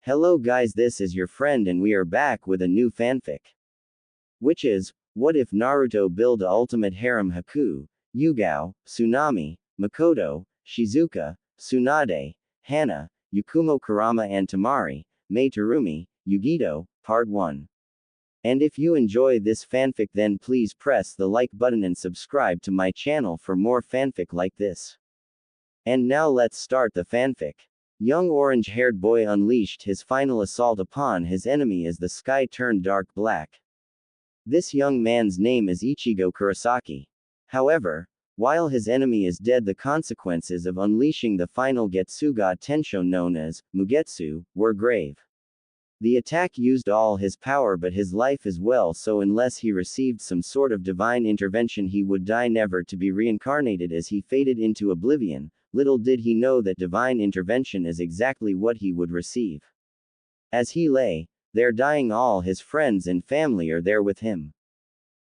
Hello guys, this is your friend and we are back with a new fanfic. Which is, what if Naruto build a ultimate harem Haku, Yugao, Tsunami, Mikoto, Shizuka, Tsunade, Hana, YakumoKurama and Tamari, Mei Terumi, Yugito, Part 1. And if you enjoy this fanfic then please press the like button and subscribe to my channel for more fanfic like this. And now let's start the fanfic. Young orange-haired boy unleashed his final assault upon his enemy as the sky turned dark black. This young man's name is Ichigo Kurosaki. However, while his enemy is dead, the consequences of unleashing the final Getsuga Tensho known as Mugetsu were grave. The attack used all his power but his life as well, so unless he received some sort of divine intervention he would die never to be reincarnated as he faded into oblivion. Little did he know that divine intervention is exactly what he would receive. As he lay there dying, all his friends and family are there with him.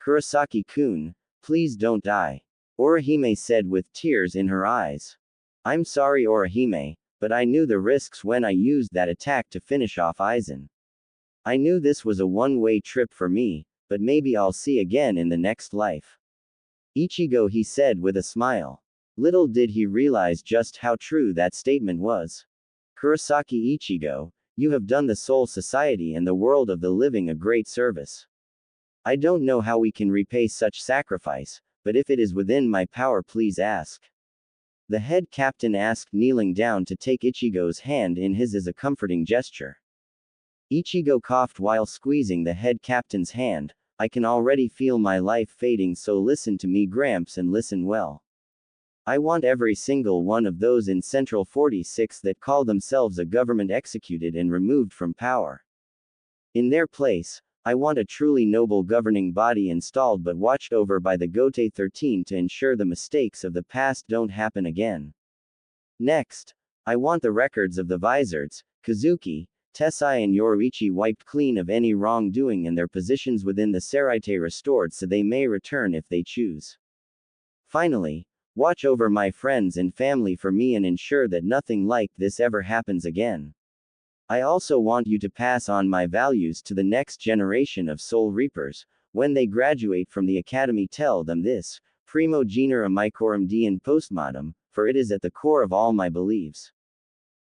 "Kurosaki-kun, please don't die," Orihime said with tears in her eyes. "I'm sorry Orihime, but I knew the risks when I used that attack to finish off Aizen. I knew this was a one-way trip for me, but maybe I'll see again in the next life." Ichigo, he said with a smile. Little did he realize just how true that statement was. "Kurosaki Ichigo, you have done the Soul Society and the world of the living a great service. I don't know how we can repay such sacrifice, but if it is within my power please ask." The head captain asked, kneeling down to take Ichigo's hand in his as a comforting gesture. Ichigo coughed while squeezing the head captain's hand. "I can already feel my life fading, so listen to me Gramps and listen well. I want every single one of those in Central 46 that call themselves a government executed and removed from power. In their place, I want a truly noble governing body installed but watched over by the Gote 13 to ensure the mistakes of the past don't happen again. Next, I want the records of the Vizards, Kazuki, Tessai and Yoruichi wiped clean of any wrongdoing and their positions within the Seraite restored so they may return if they choose. Finally, watch over my friends and family for me and ensure that nothing like this ever happens again. I also want you to pass on my values to the next generation of Soul Reapers. When they graduate from the academy tell them this, primo genera micorum dien postmodem, for it is at the core of all my beliefs."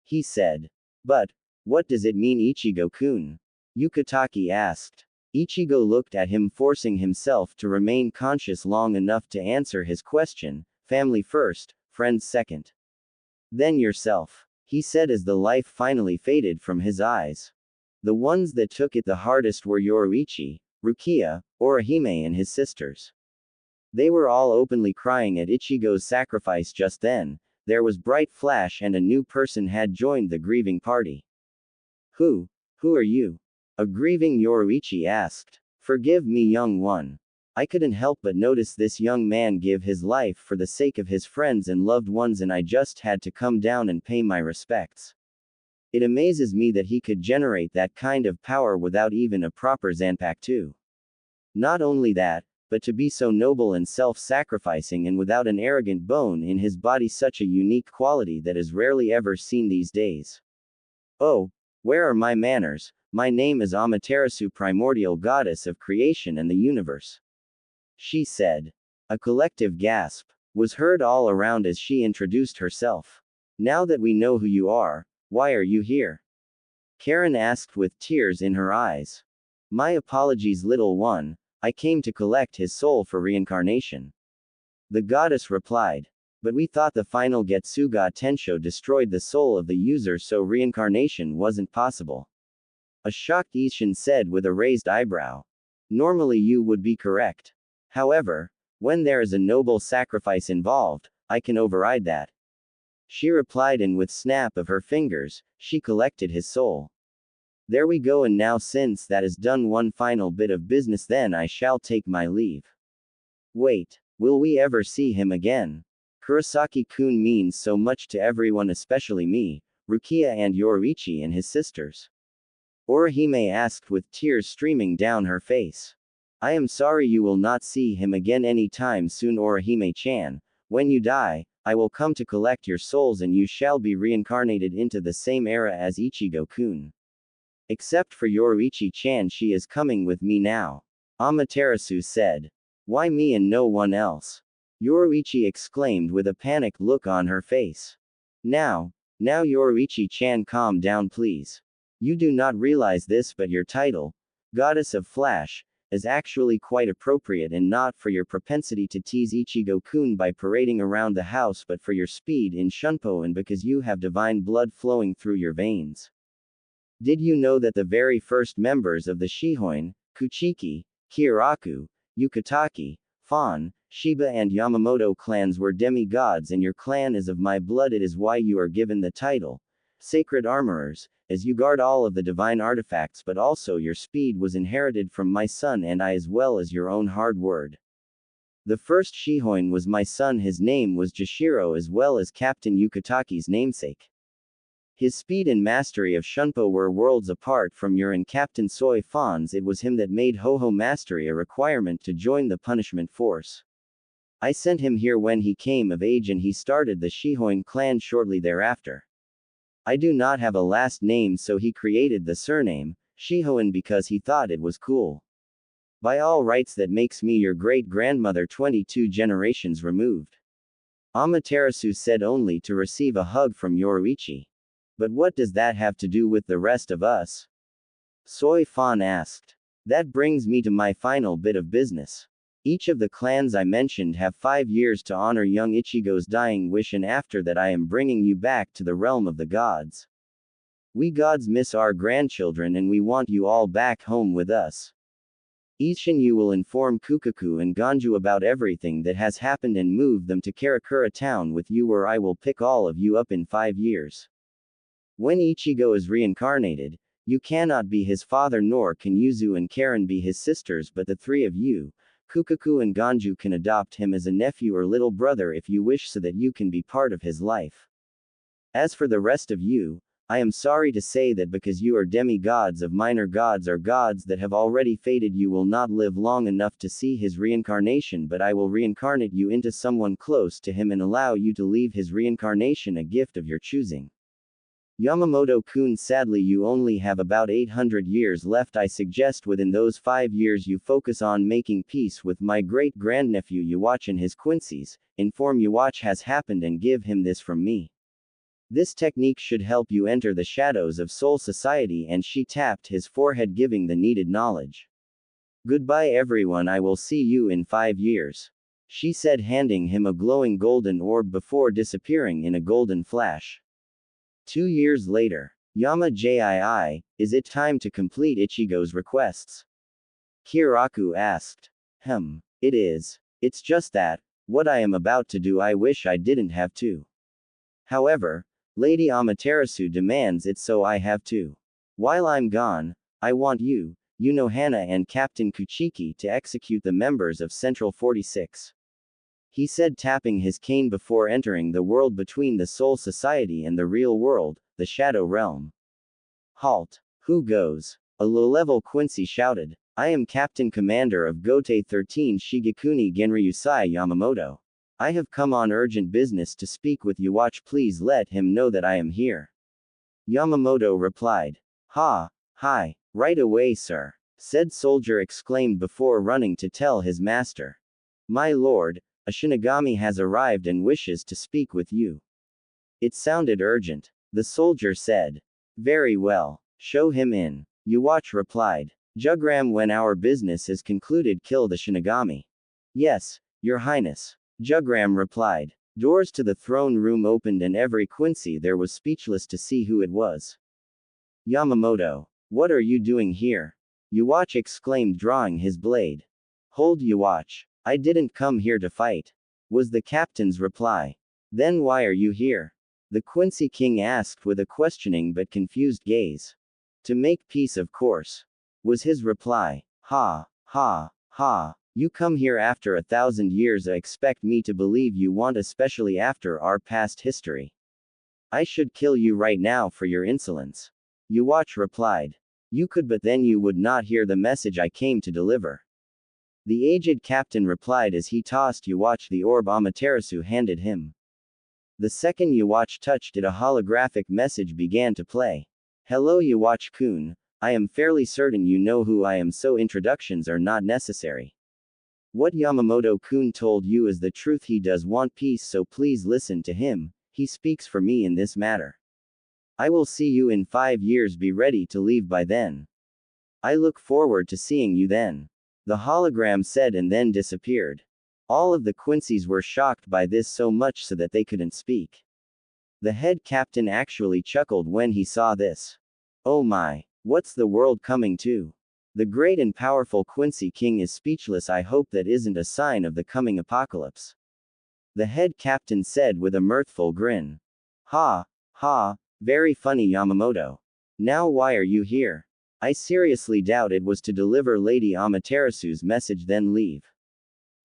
He said. "But, what does it mean Ichigo-kun?" Yukataki asked. Ichigo looked at him, forcing himself to remain conscious long enough to answer his question. "Family first, friends second. Then yourself," he said as the life finally faded from his eyes. The ones that took it the hardest were Yoruichi, Rukia, Orihime and his sisters. They were all openly crying at Ichigo's sacrifice. Just then, there was bright flash and a new person had joined the grieving party. Who are you?" a grieving Yoruichi asked. "Forgive me young one. I couldn't help but notice this young man give his life for the sake of his friends and loved ones and I just had to come down and pay my respects. It amazes me that he could generate that kind of power without even a proper Zanpakuto. Not only that, but to be so noble and self-sacrificing and without an arrogant bone in his body, such a unique quality that is rarely ever seen these days. Oh, where are my manners? My name is Amaterasu, primordial goddess of creation and the universe," she said. A collective gasp was heard all around as she introduced herself. "Now that we know who you are, why are you here?" Karen asked with tears in her eyes. "My apologies little one, I came to collect his soul for reincarnation," the goddess replied. "But we thought the final Getsuga Tensho destroyed the soul of the user so reincarnation wasn't possible," a shocked Ishin said with a raised eyebrow. "Normally you would be correct. However, when there is a noble sacrifice involved, I can override that," she replied, and with snap of her fingers, she collected his soul. "There we go, and now since that is done, one final bit of business, then I shall take my leave." "Wait, will we ever see him again? Kurosaki-kun means so much to everyone, especially me, Rukia and Yoruichi and his sisters," Orihime asked with tears streaming down her face. "I am sorry you will not see him again any time soon Orihime-chan. When you die, I will come to collect your souls and you shall be reincarnated into the same era as Ichigo-kun." Except for Yoruichi-chan, she is coming with me now. Amaterasu said. Why me and no one else? Yoruichi exclaimed with a panicked look on her face. Now Yoruichi-chan, calm down please. You do not realize this, but your title, Goddess of Flash, is actually quite appropriate, and not for your propensity to tease Ichigo-kun by parading around the house, but for your speed in Shunpo and because you have divine blood flowing through your veins. Did you know that the very first members of the Shihoin, Kuchiki, Kiraku, Yukataki, Fan, Shiba and Yamamoto clans were demigods, and your clan is of my blood. It is why you are given the title, Sacred Armorers, as you guard all of the divine artifacts, but also your speed was inherited from my son and I, as well as your own hard word. The first Shihoin was my son, his name was Jashiro, as well as Captain Yukataki's namesake. His speed and mastery of Shunpo were worlds apart from your and Captain Soi Fan's. It was him that made Ho-Ho mastery a requirement to join the punishment force. I sent him here when he came of age, and he started the Shihoin clan shortly thereafter. I do not have a last name, so he created the surname, Shihoin, because he thought it was cool. By all rights, that makes me your great-grandmother 22 generations removed. Amaterasu said, only to receive a hug from Yoruichi. But what does that have to do with the rest of us? Soi Fan asked. That brings me to my final bit of business. Each of the clans I mentioned have 5 years to honor young Ichigo's dying wish, and after that I am bringing you back to the realm of the gods. We gods miss our grandchildren, and we want you all back home with us. Ishin, you will inform Kukaku and Ganju about everything that has happened and move them to Karakura town with you, where I will pick all of you up in 5 years. When Ichigo is reincarnated, you cannot be his father, nor can Yuzu and Karen be his sisters, but the three of you, Kukaku and Ganju, can adopt him as a nephew or little brother if you wish, so that you can be part of his life. As for the rest of you, I am sorry to say that because you are demigods of minor gods, or gods that have already faded, you will not live long enough to see his reincarnation, but I will reincarnate you into someone close to him and allow you to leave his reincarnation a gift of your choosing. Yamamoto-kun, sadly you only have about 800 years left. I suggest within those 5 years you focus on making peace with my great-grandnephew Yhwach and his Quincy's, inform Yhwach has happened and give him this from me. This technique should help you enter the shadows of Soul Society, and she tapped his forehead, giving the needed knowledge. Goodbye everyone, I will see you in 5 years. She said, handing him a glowing golden orb before disappearing in a golden flash. 2 years later. Yama-jii, is it time to complete Ichigo's requests? Kiraku asked. It is. It's just that, what I am about to do I wish I didn't have to. However, Lady Amaterasu demands it, so I have to. While I'm gone, I want you, Hana and Captain Kuchiki to execute the members of Central 46. He said, tapping his cane before entering the world between the Soul Society and the real world, the Shadow Realm. Halt. Who goes? A low-level Quincy shouted. I am Captain Commander of Gote 13 Shigekuni Genryusai Yamamoto. I have come on urgent business to speak with Yhwach. Please let him know that I am here. Yamamoto replied. Hi. Right away, sir. Said soldier exclaimed before running to tell his master. My lord, a Shinigami has arrived and wishes to speak with you. It sounded urgent. The soldier said. Very well. Show him in. Yhwach replied. Jugram, when our business is concluded, kill the Shinigami. Yes, your highness. Jugram replied. Doors to the throne room opened and every Quincy there was speechless to see who it was. Yamamoto. What are you doing here? Yhwach exclaimed, drawing his blade. Hold, Yhwach. I didn't come here to fight, was the captain's reply. Then why are you here? The Quincy King asked with a questioning but confused gaze. To make peace, of course, was his reply. Ha. You come here after 1,000 years. I expect me to believe you want, especially after our past history. I should kill you right now for your insolence. Yhwach replied. You could, but then you would not hear the message I came to deliver. The aged captain replied as he tossed Yhwach the orb Amaterasu handed him. The second Yhwach touched it, a holographic message began to play. Hello Yhwach-kun, I am fairly certain you know who I am, so introductions are not necessary. What Yamamoto-kun told you is the truth. He does want peace, so please listen to him. He speaks for me in this matter. I will see you in 5 years. Be ready to leave by then. I look forward to seeing you then. The hologram said and then disappeared. All of the Quincy's were shocked by this so much so that they couldn't speak. The head captain actually chuckled when he saw this. Oh my, what's the world coming to? The great and powerful Quincy King is speechless. I hope that isn't a sign of the coming apocalypse. The head captain said with a mirthful grin. Ha, ha, very funny, Yamamoto. Now why are you here? I seriously doubt it was to deliver Lady Amaterasu's message then leave.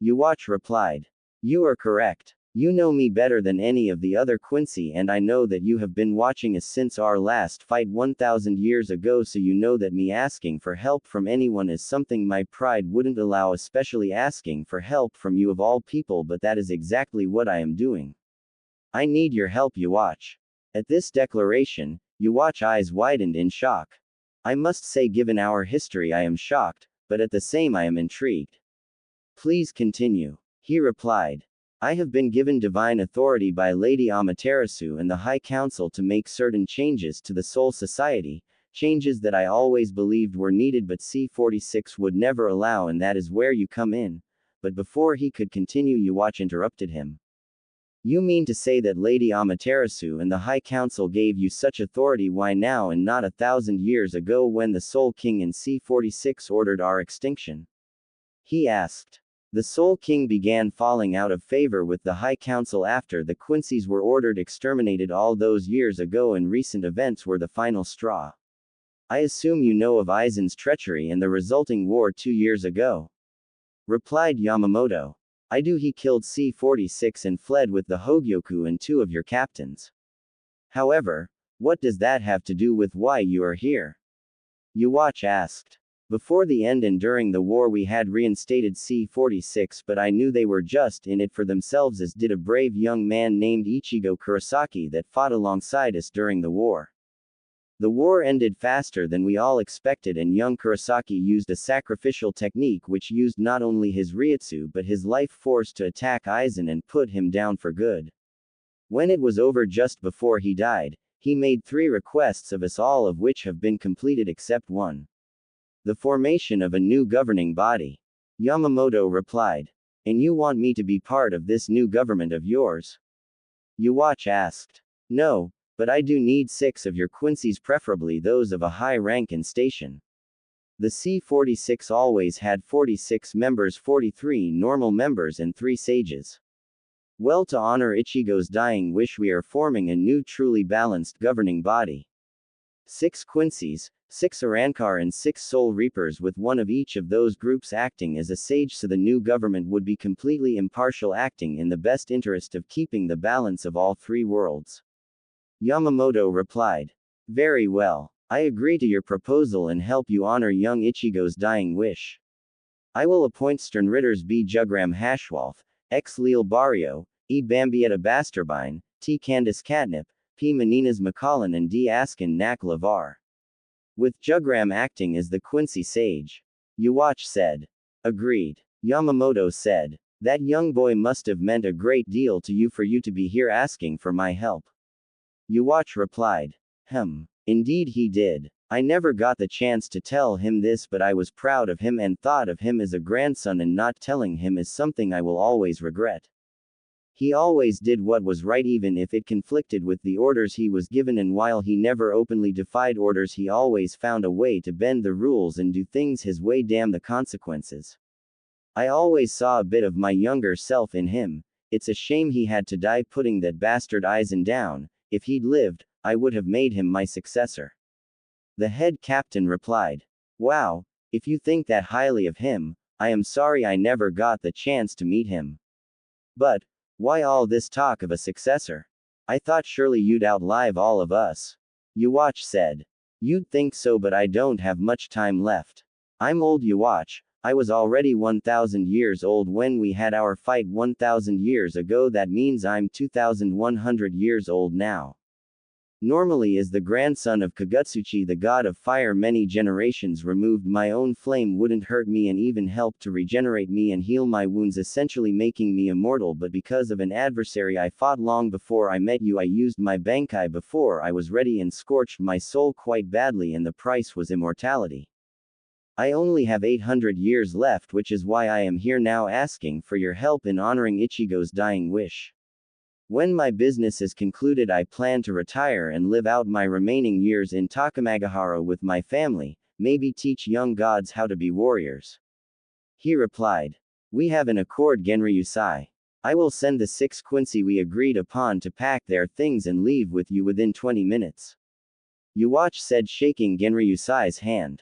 Yhwach replied. You are correct. You know me better than any of the other Quincy, and I know that you have been watching us since our last fight 1,000 years ago, so you know that me asking for help from anyone is something my pride wouldn't allow, especially asking for help from you of all people, but that is exactly what I am doing. I need your help, Yhwach. At this declaration, Yhwach's eyes widened in shock. I must say, given our history, I am shocked, but at the same I am intrigued. Please continue, he replied. I have been given divine authority by Lady Amaterasu and the High Council to make certain changes to the Soul Society, changes that I always believed were needed but C-46 would never allow, and that is where you come in. But before he could continue, Yhwach interrupted him. You mean to say that Lady Amaterasu and the High Council gave you such authority? Why now and not 1,000 years ago when the Soul King and C-46 ordered our extinction? He asked. The Soul King began falling out of favor with the High Council after the Quincy's were ordered exterminated all those years ago, and recent events were the final straw. I assume you know of Aizen's treachery and the resulting war 2 years ago. Replied Yamamoto. I do. He killed C-46 and fled with the Hogyoku and 2 of your captains. However, what does that have to do with why you are here? Yhwach asked. Before the end and during the war we had reinstated C-46, but I knew they were just in it for themselves, as did a brave young man named Ichigo Kurosaki that fought alongside us during the war. The war ended faster than we all expected, and young Kurosaki used a sacrificial technique which used not only his Ryutsu but his life force to attack Aizen and put him down for good. When it was over, just before he died, he made 3 requests of us, all of which have been completed except one. The formation of a new governing body. Yamamoto replied. And you want me to be part of this new government of yours? Yhwach asked. No, but I do need 6 of your Quincy's, preferably those of a high rank and station. The C-46 always had 46 members, 43 normal members and 3 sages. Well, to honor Ichigo's dying wish, we are forming a new truly balanced governing body. 6 Quincy's, 6 Arankar and 6 Soul Reapers, with one of each of those groups acting as a sage, so the new government would be completely impartial, acting in the best interest of keeping the balance of all 3 worlds. Yamamoto replied. Very well. I agree to your proposal and help you honor young Ichigo's dying wish. I will appoint Sternritters B. Jugram Hashwalth, X. Leal Barrio, E. Bambietta Basterbine, T. Candice Catnip, P. Meninas McCollin and D. Askin Nak Lavar. With Jugram acting as the Quincy sage. Yhwach said. Agreed. Yamamoto said. That young boy must have meant a great deal to you for you to be here asking for my help. Yhwach replied. Indeed he did. I never got the chance to tell him this, but I was proud of him and thought of him as a grandson, and not telling him is something I will always regret. He always did what was right even if it conflicted with the orders he was given, and while he never openly defied orders, he always found a way to bend the rules and do things his way, damn the consequences. I always saw a bit of my younger self in him. It's a shame he had to die putting that bastard Aizen down. If he'd lived, I would have made him my successor. The head captain replied. Wow, if you think that highly of him, I am sorry I never got the chance to meet him. But, why all this talk of a successor? I thought surely you'd outlive all of us. Yhwach said. You'd think so, but I don't have much time left. I'm old, Yhwach. I was already 1,000 years old when we had our fight 1,000 years ago. That means I'm 2,100 years old now. Normally as the grandson of Kagutsuchi the god of fire many generations removed my own flame wouldn't hurt me and even helped to regenerate me and heal my wounds essentially making me immortal but because of an adversary I fought long before I met you I used my Bankai before I was ready and scorched my soul quite badly and the price was immortality. I only have 800 years left which is why I am here now asking for your help in honoring Ichigo's dying wish. When my business is concluded I plan to retire and live out my remaining years in Takamagahara with my family, maybe teach young gods how to be warriors. He replied. We have an accord Genryusai. I will send the 6 Quincy we agreed upon to pack their things and leave with you within 20 minutes. Yhwach said shaking Genryusai's hand.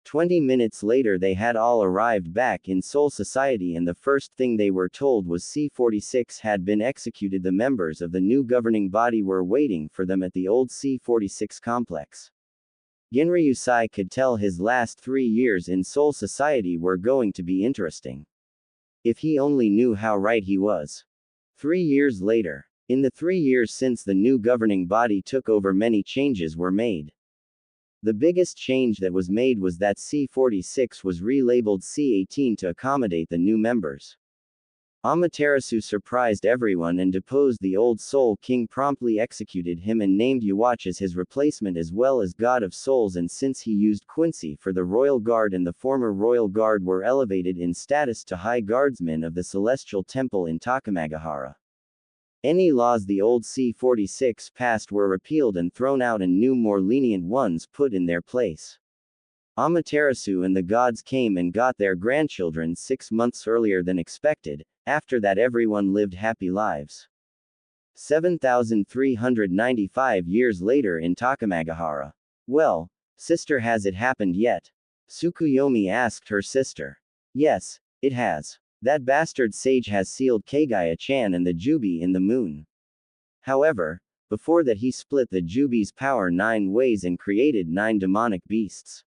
20 minutes later they had all arrived back in Soul Society and the first thing they were told was C-46 had been executed. The members of the new governing body were waiting for them at the old C-46 complex. Genryusai could tell his last 3 years in Soul Society were going to be interesting. If he only knew how right he was. 3 years later. In the 3 years since the new governing body took over many changes were made. The biggest change that was made was that C-46 was relabeled C-18 to accommodate the new members. Amaterasu surprised everyone and deposed the old Soul King promptly executed him and named Yhwach as his replacement as well as God of Souls and since he used Quincy for the Royal Guard and the former Royal Guard were elevated in status to High Guardsmen of the Celestial Temple in Takamagahara. Any laws the old C-46 passed were repealed and thrown out and new more lenient ones put in their place. Amaterasu and the gods came and got their grandchildren 6 months earlier than expected, after that everyone lived happy lives. 7,395 years later in Takamagahara. Well, sister has it happened yet? Tsukuyomi asked her sister. Yes, it has. That bastard sage has sealed Kaguya-chan and the Jubi in the moon. However, before that he split the Jubi's power 9 ways and created 9 demonic beasts.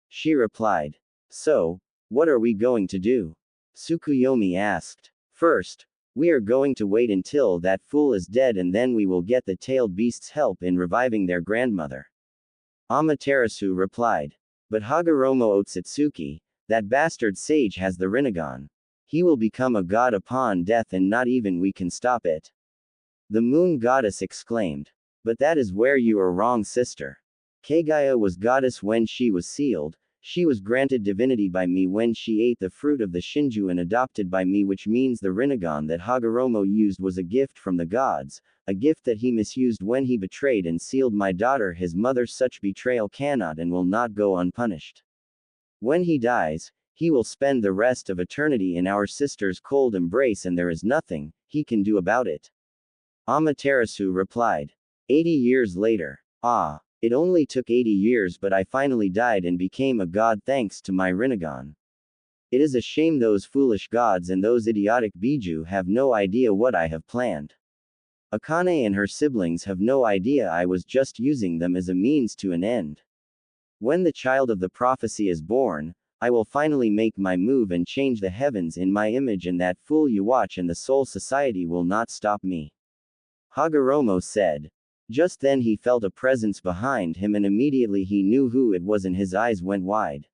She replied. So, what are we going to do? Tsukuyomi asked. First, we are going to wait until that fool is dead and then we will get the tailed beast's help in reviving their grandmother. Amaterasu replied. But Hagoromo Otsutsuki, that bastard sage has the Rinnegan. He will become a god upon death and not even we can stop it. The moon goddess exclaimed. But that is where you are wrong sister. Kaguya was goddess when she was sealed, she was granted divinity by me when she ate the fruit of the Shinju and adopted by me which means the Rinnegan that Hagoromo used was a gift from the gods, a gift that he misused when he betrayed and sealed my daughter his mother such betrayal cannot and will not go unpunished. When he dies, he will spend the rest of eternity in our sister's cold embrace and there is nothing he can do about it. Amaterasu replied. 80 years later. Ah, it only took 80 years but I finally died and became a god thanks to my Rinnegan. It is a shame those foolish gods and those idiotic Biju have no idea what I have planned. Akane and her siblings have no idea I was just using them as a means to an end. When the child of the prophecy is born, I will finally make my move and change the heavens in my image and that fool Yhwach and the Soul Society will not stop me. Hagoromo said. Just then he felt a presence behind him and immediately he knew who it was and his eyes went wide.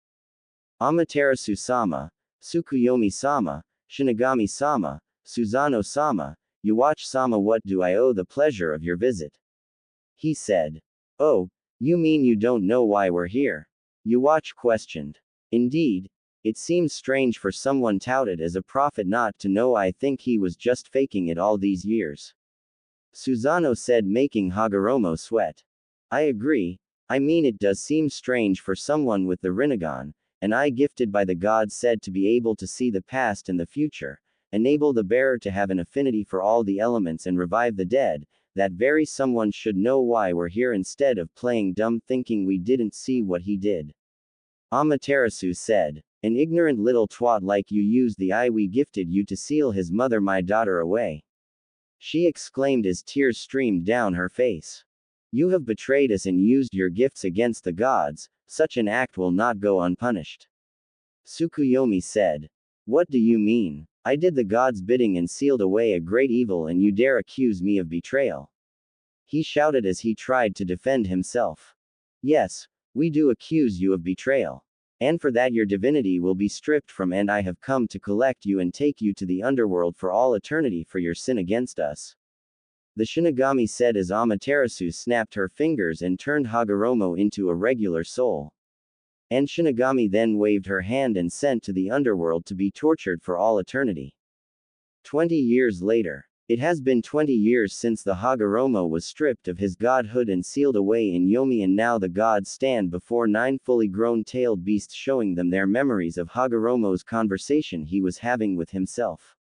Amaterasu-sama, Tsukuyomi-sama, Shinigami-sama, Susanoo-sama, Yhwach-sama what do I owe the pleasure of your visit? He said. Oh, you mean you don't know why we're here? Yhwach questioned. Indeed, it seems strange for someone touted as a prophet not to know. I think he was just faking it all these years. Susanoo said making Hagoromo sweat. I agree, I mean it does seem strange for someone with the Rinnegan, an eye gifted by the gods said to be able to see the past and the future, enable the bearer to have an affinity for all the elements and revive the dead, that very someone should know why we're here instead of playing dumb thinking we didn't see what he did. Amaterasu said. An ignorant little twat like you used the eye we gifted you to seal his mother my daughter away. She exclaimed as tears streamed down her face. You have betrayed us and used your gifts against the gods, such an act will not go unpunished. Tsukuyomi said. What do you mean? I did the gods' bidding and sealed away a great evil and you dare accuse me of betrayal. he shouted as he tried to defend himself. Yes, we do accuse you of betrayal. And for that your divinity will be stripped from, and I have come to collect you and take you to the underworld for all eternity for your sin against us. The Shinigami said as Amaterasu snapped her fingers and turned Hagoromo into a regular soul. And Shinigami then waved her hand and sent to the underworld to be tortured for all eternity. 20 years later. It has been 20 years since the Hagoromo was stripped of his godhood and sealed away in Yomi, and now the gods stand before 9 fully grown tailed beasts, showing them their memories of Hagoromo's conversation he was having with himself.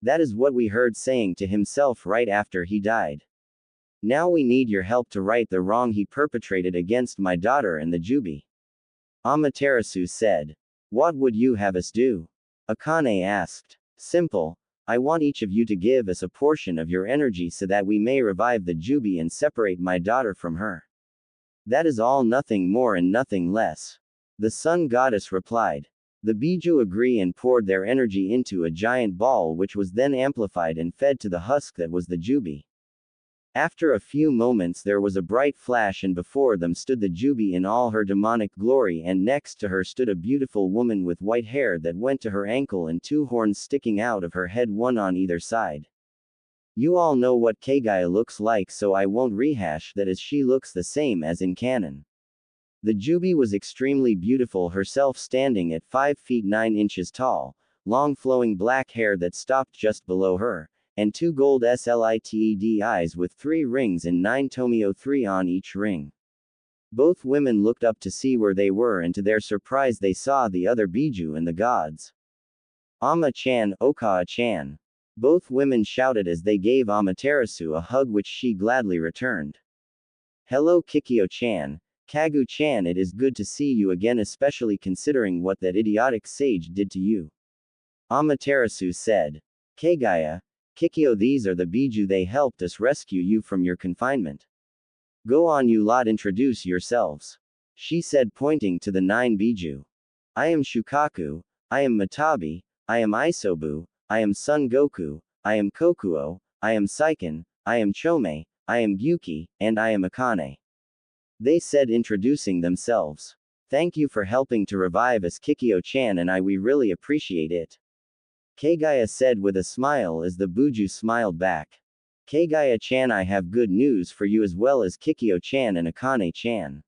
That is what we heard saying to himself right after he died. Now we need your help to right the wrong he perpetrated against my daughter and the Jubi. Amaterasu said. What would you have us do? Akane asked. Simple. I want each of you to give us a portion of your energy so that we may revive the Jubi and separate my daughter from her. That is all, nothing more and nothing less. The sun goddess replied. The Biju agree and poured their energy into a giant ball, which was then amplified and fed to the husk that was the Jubi. After a few moments there was a bright flash, and before them stood the Jubi in all her demonic glory, and next to her stood a beautiful woman with white hair that went to her ankle and 2 horns sticking out of her head, one on either side. You all know what Kaguya looks like, so I won't rehash that, as she looks the same as in canon. The Jubi was extremely beautiful herself, standing at 5 feet 9 inches tall, long flowing black hair that stopped just below her, and 2 gold slitted eyes with 3 rings and 9 tomio 3 on each ring. Both women looked up to see where they were, and to their surprise they saw the other Biju and the gods. Ama-chan, Okaa-chan. Both women shouted as they gave Amaterasu a hug, which she gladly returned. Hello Kikyo-chan, Kagu-chan, it is good to see you again, especially considering what that idiotic sage did to you. Amaterasu said. Kaguya, Kikyo, these are the Biju, they helped us rescue you from your confinement. Go on, you lot, introduce yourselves. She said, pointing to the 9 Biju. I am Shukaku, I am Matabi, I am Isobu, I am Son Goku, I am Kokuo, I am Seiken, I am Chome, I am Gyuki, and I am Akane. They said, introducing themselves. Thank you for helping to revive us, Kikyo-chan, and we really appreciate it. Kaguya said with a smile as the Buju smiled back. Kaguya-chan, I have good news for you, as well as Kikyo-chan and Akane-chan.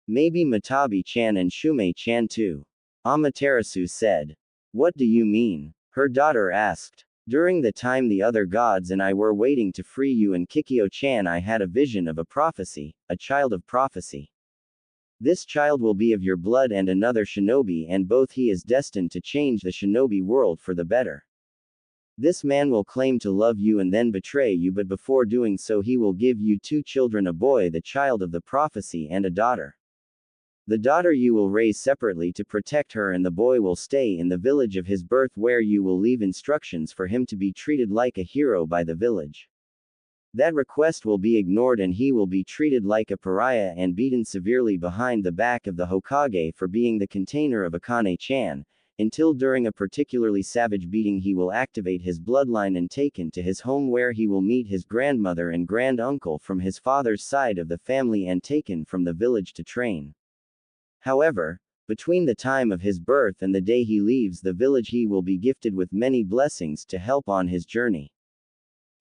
Maybe Matabi-chan and Shumei-chan too. Amaterasu said. What do you mean? Her daughter asked. During the time the other gods and I were waiting to free you and Kikyo-chan, I had a vision of a prophecy, a child of prophecy. This child will be of your blood and another shinobi, and both he is destined to change the shinobi world for the better. This man will claim to love you and then betray you, but before doing so he will give you 2 children, a boy the child of the prophecy and a daughter. The daughter you will raise separately to protect her, and the boy will stay in the village of his birth, where you will leave instructions for him to be treated like a hero by the village. That request will be ignored and he will be treated like a pariah and beaten severely behind the back of the Hokage for being the container of Akane-chan, until during a particularly savage beating he will activate his bloodline and taken to his home, where he will meet his grandmother and grand-uncle from his father's side of the family and taken from the village to train. However, between the time of his birth and the day he leaves the village he will be gifted with many blessings to help on his journey.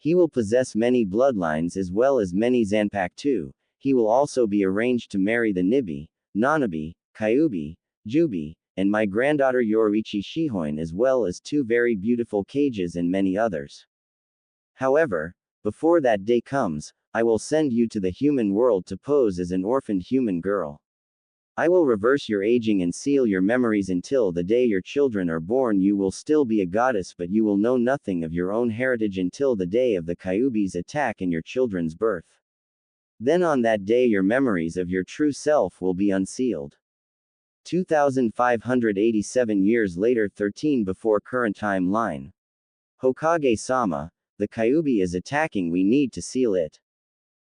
He will possess many bloodlines as well as many Zanpakuto. He will also be arranged to marry the Nibi, Nanabi, Kyubi, Jubi, and my granddaughter Yoruichi Shihoin, as well as 2 very beautiful Kages and many others. However, before that day comes, I will send you to the human world to pose as an orphaned human girl. I will reverse your aging and seal your memories until the day your children are born. You will still be a goddess, but you will know nothing of your own heritage until the day of the Kyubi's attack and your children's birth. Then on that day your memories of your true self will be unsealed. 2587 years later, 13 before current timeline. Hokage-sama, the Kyubi is attacking, we need to seal it.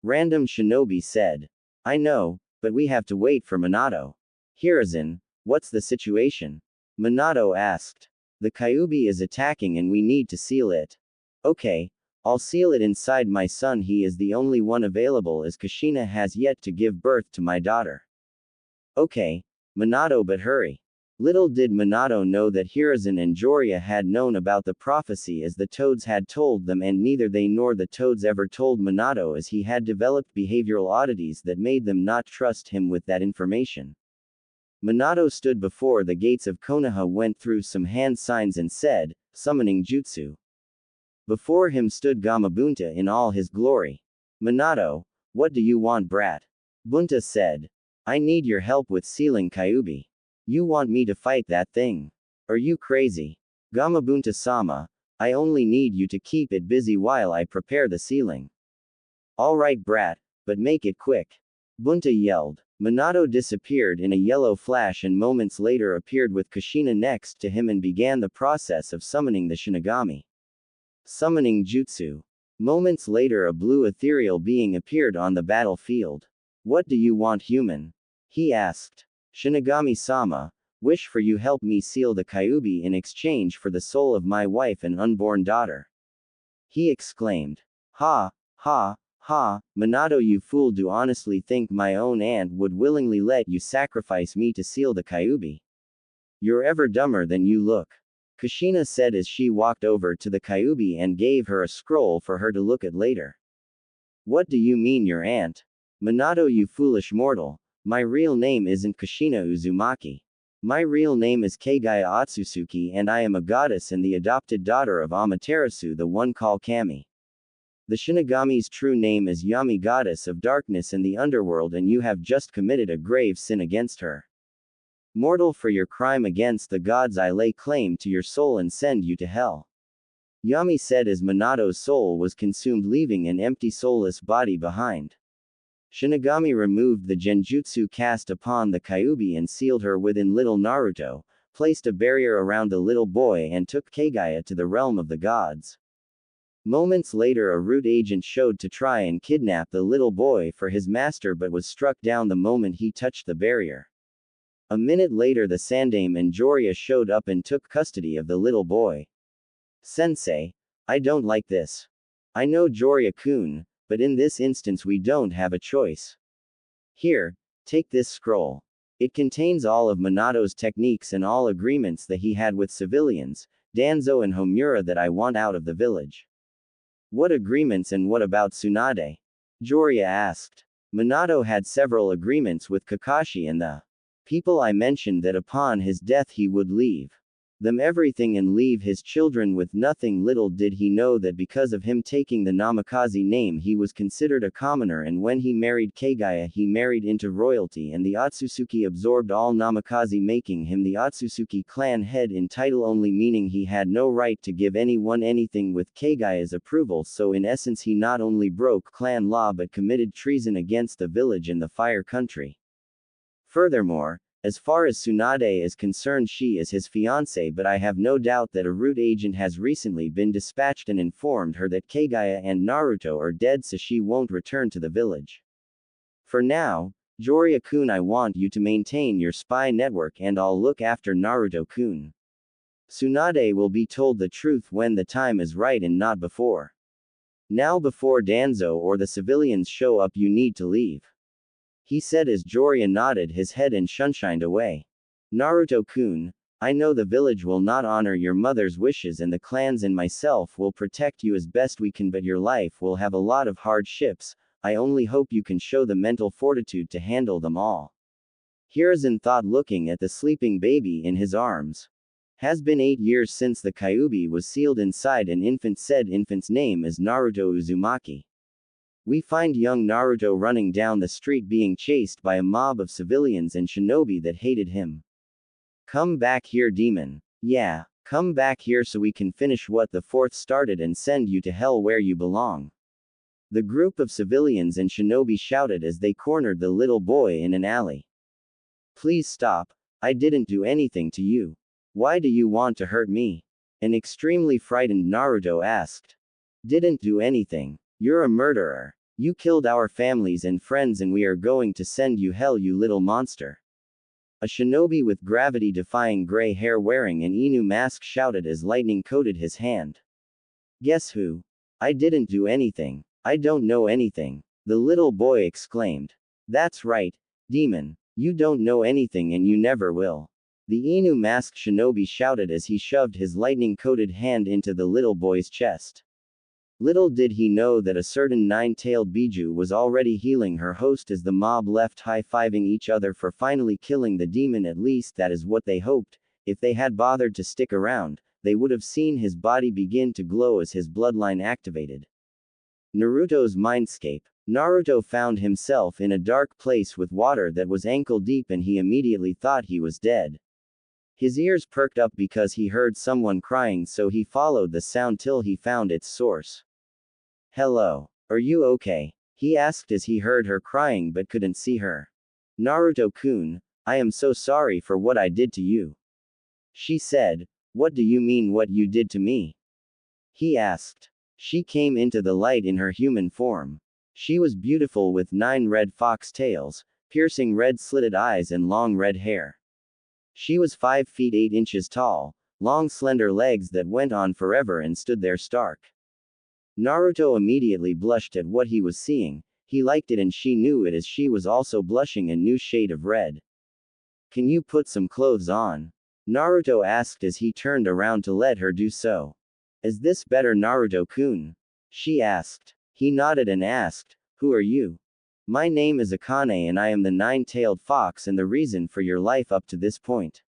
Random shinobi said. I know, but we have to wait for Minato. Hiruzen, what's the situation? Minato asked. The Kyubi is attacking and we need to seal it. Okay, I'll seal it inside my son. He is the only one available as Kushina has yet to give birth to my daughter. Okay, Minato, but hurry. Little did Minato know that Hiruzen and Jiraiya had known about the prophecy as the toads had told them, and neither they nor the toads ever told Minato, as he had developed behavioral oddities that made them not trust him with that information. Minato stood before the gates of Konoha, went through some hand signs and said, "Summoning jutsu." Before him stood Gamabunta in all his glory. "Minato, what do you want, brat?" Bunta said. "I need your help with sealing Kyuubi." "You want me to fight that thing? Are you crazy?" "Gamabunta-sama, I only need you to keep it busy while I prepare the sealing." "All right, brat, but make it quick," Bunta yelled. Minato disappeared in a yellow flash and moments later appeared with Kushina next to him and began the process of summoning the Shinigami. Summoning jutsu. Moments later a blue ethereal being appeared on the battlefield. "What do you want, human?" he asked. "Shinigami-sama, wish for you help me seal the Kyuubi in exchange for the soul of my wife and unborn daughter," he exclaimed. "Ha, ha, ha, Minato, you fool, do honestly think my own aunt would willingly let you sacrifice me to seal the Kyuubi? You're ever dumber than you look," Kushina said as she walked over to the Kyuubi and gave her a scroll for her to look at later. "What do you mean, your aunt? Minato, you foolish mortal. My real name isn't Kushina Uzumaki. My real name is Kaguya Otsutsuki, and I am a goddess and the adopted daughter of Amaterasu, the one called Kami. The Shinigami's true name is Yami, goddess of darkness and the underworld, and you have just committed a grave sin against her. Mortal, for your crime against the gods I lay claim to your soul and send you to hell," Yami said as Minato's soul was consumed, leaving an empty soulless body behind. Shinigami removed the genjutsu cast upon the Kyuubi and sealed her within little Naruto, placed a barrier around the little boy and took Kaguya to the realm of the gods. Moments later a root agent showed to try and kidnap the little boy for his master but was struck down the moment he touched the barrier. A minute later the Sandaime and Jiraiya showed up and took custody of the little boy. "Sensei, I don't like this. I know Jiraiya-kun, but in this instance we don't have a choice. Here, take this scroll. It contains all of Minato's techniques and all agreements that he had with civilians, Danzo and Homura, that I want out of the village." "What agreements, and what about Tsunade?" Jiraiya asked. "Minato had several agreements with Kakashi and the people I mentioned, that upon his death he would leave them everything and leave his children with nothing. Little did he know that because of him taking the Namikaze name he was considered a commoner, and when he married Kaguya he married into royalty, and the Otsutsuki absorbed all Namikaze, making him the Otsutsuki clan head in title only, meaning he had no right to give anyone anything with Kaguya's approval. So in essence he not only broke clan law but committed treason against the village and the Fire Country. Furthermore, as far as Tsunade is concerned, she is his fiancée, but I have no doubt that a root agent has recently been dispatched and informed her that Kaguya and Naruto are dead, so she won't return to the village. For now, Jiraiya-kun, I want you to maintain your spy network and I'll look after Naruto-kun. Tsunade will be told the truth when the time is right and not before. Now, before Danzo or the civilians show up, you need to leave," he said as Jiraiya nodded his head and shunshined away. "Naruto-kun, I know the village will not honor your mother's wishes, and the clans and myself will protect you as best we can, but your life will have a lot of hardships. I only hope you can show the mental fortitude to handle them all," Hiruzen thought, looking at the sleeping baby in his arms. "Has been 8 years since the Kyuubi was sealed inside an infant. Said infant's name is Naruto Uzumaki. We find young Naruto running down the street being chased by a mob of civilians and shinobi that hated him. Come back here, demon. Yeah, come back here so we can finish what the fourth started and send you to hell where you belong," the group of civilians and shinobi shouted as they cornered the little boy in an alley. "Please stop. I didn't do anything to you. Why do you want to hurt me?" an extremely frightened Naruto asked. "Didn't do anything. You're a murderer. You killed our families and friends and we are going to send you hell, you little monster," a shinobi with gravity-defying gray hair wearing an Inu mask shouted as lightning coated his hand. "Guess who? I didn't do anything. I don't know anything. The little boy exclaimed. That's right, demon. You don't know anything and you never will. The Inu masked shinobi shouted as he shoved his lightning-coated hand into the little boy's chest. Little did he know that a certain nine-tailed Biju was already healing her host as the mob left high-fiving each other for finally killing the demon. At least that is what they hoped. If they had bothered to stick around, they would have seen his body begin to glow as his bloodline activated. Naruto's mindscape. Naruto found himself in a dark place with water that was ankle-deep and he immediately thought he was dead. His ears perked up because he heard someone crying, so he followed the sound till he found its source. Hello. Are you okay? He asked as he heard her crying but couldn't see her. Naruto-kun, I am so sorry for what I did to you. She said. What do you mean what you did to me? He asked. She came into the light in her human form. She was beautiful with 9 red fox tails, piercing red slitted eyes and long red hair. She was 5 feet 8 inches tall, long slender legs that went on forever and stood there stark. Naruto immediately blushed at what he was seeing. He liked it and she knew it as she was also blushing a new shade of red. Can you put some clothes on? Naruto asked as he turned around to let her do so. Is this better, Naruto-kun? She asked. He nodded and asked, who are you? My name is Akane and I am the 9-tailed fox and the reason for your life up to this point.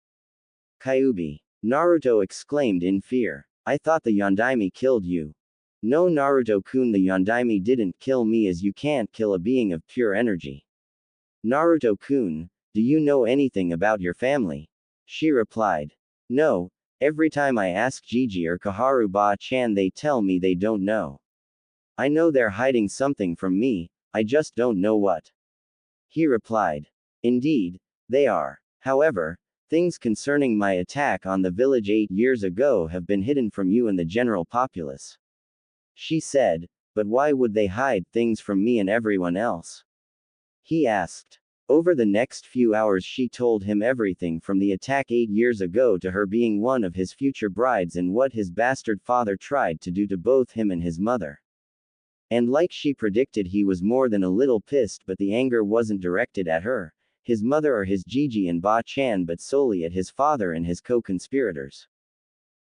Kyuubi. Naruto exclaimed in fear. I thought the Yondaime killed you. No, Naruto-kun, the Yondaime didn't kill me as you can't kill a being of pure energy. Naruto-kun, do you know anything about your family? She replied. No, every time I ask Gigi or Kaharu-ba-chan they tell me they don't know. I know they're hiding something from me, I just don't know what. He replied. Indeed, they are. However, things concerning my attack on the village 8 years ago have been hidden from you and the general populace. She said, but why would they hide things from me and everyone else? He asked. Over the next few hours she told him everything from the attack 8 years ago to her being one of his future brides and what his bastard father tried to do to both him and his mother. And like she predicted, he was more than a little pissed, but the anger wasn't directed at her, his mother or his Gigi and Ba-chan, but solely at his father and his co-conspirators.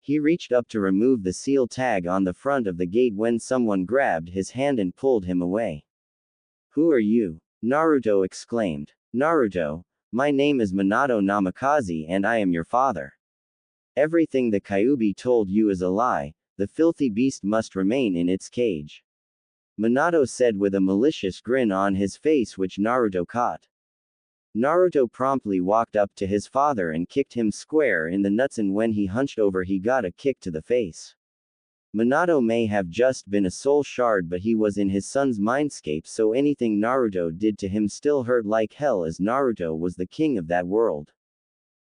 He reached up to remove the seal tag on the front of the gate when someone grabbed his hand and pulled him away. Who are you? Naruto exclaimed. Naruto, my name is Minato Namikaze and I am your father. Everything the Kyuubi told you is a lie, the filthy beast must remain in its cage. Minato said with a malicious grin on his face which Naruto caught. Naruto promptly walked up to his father and kicked him square in the nuts, and when he hunched over he got a kick to the face. Minato may have just been a soul shard, but he was in his son's mindscape, so anything Naruto did to him still hurt like hell as Naruto was the king of that world.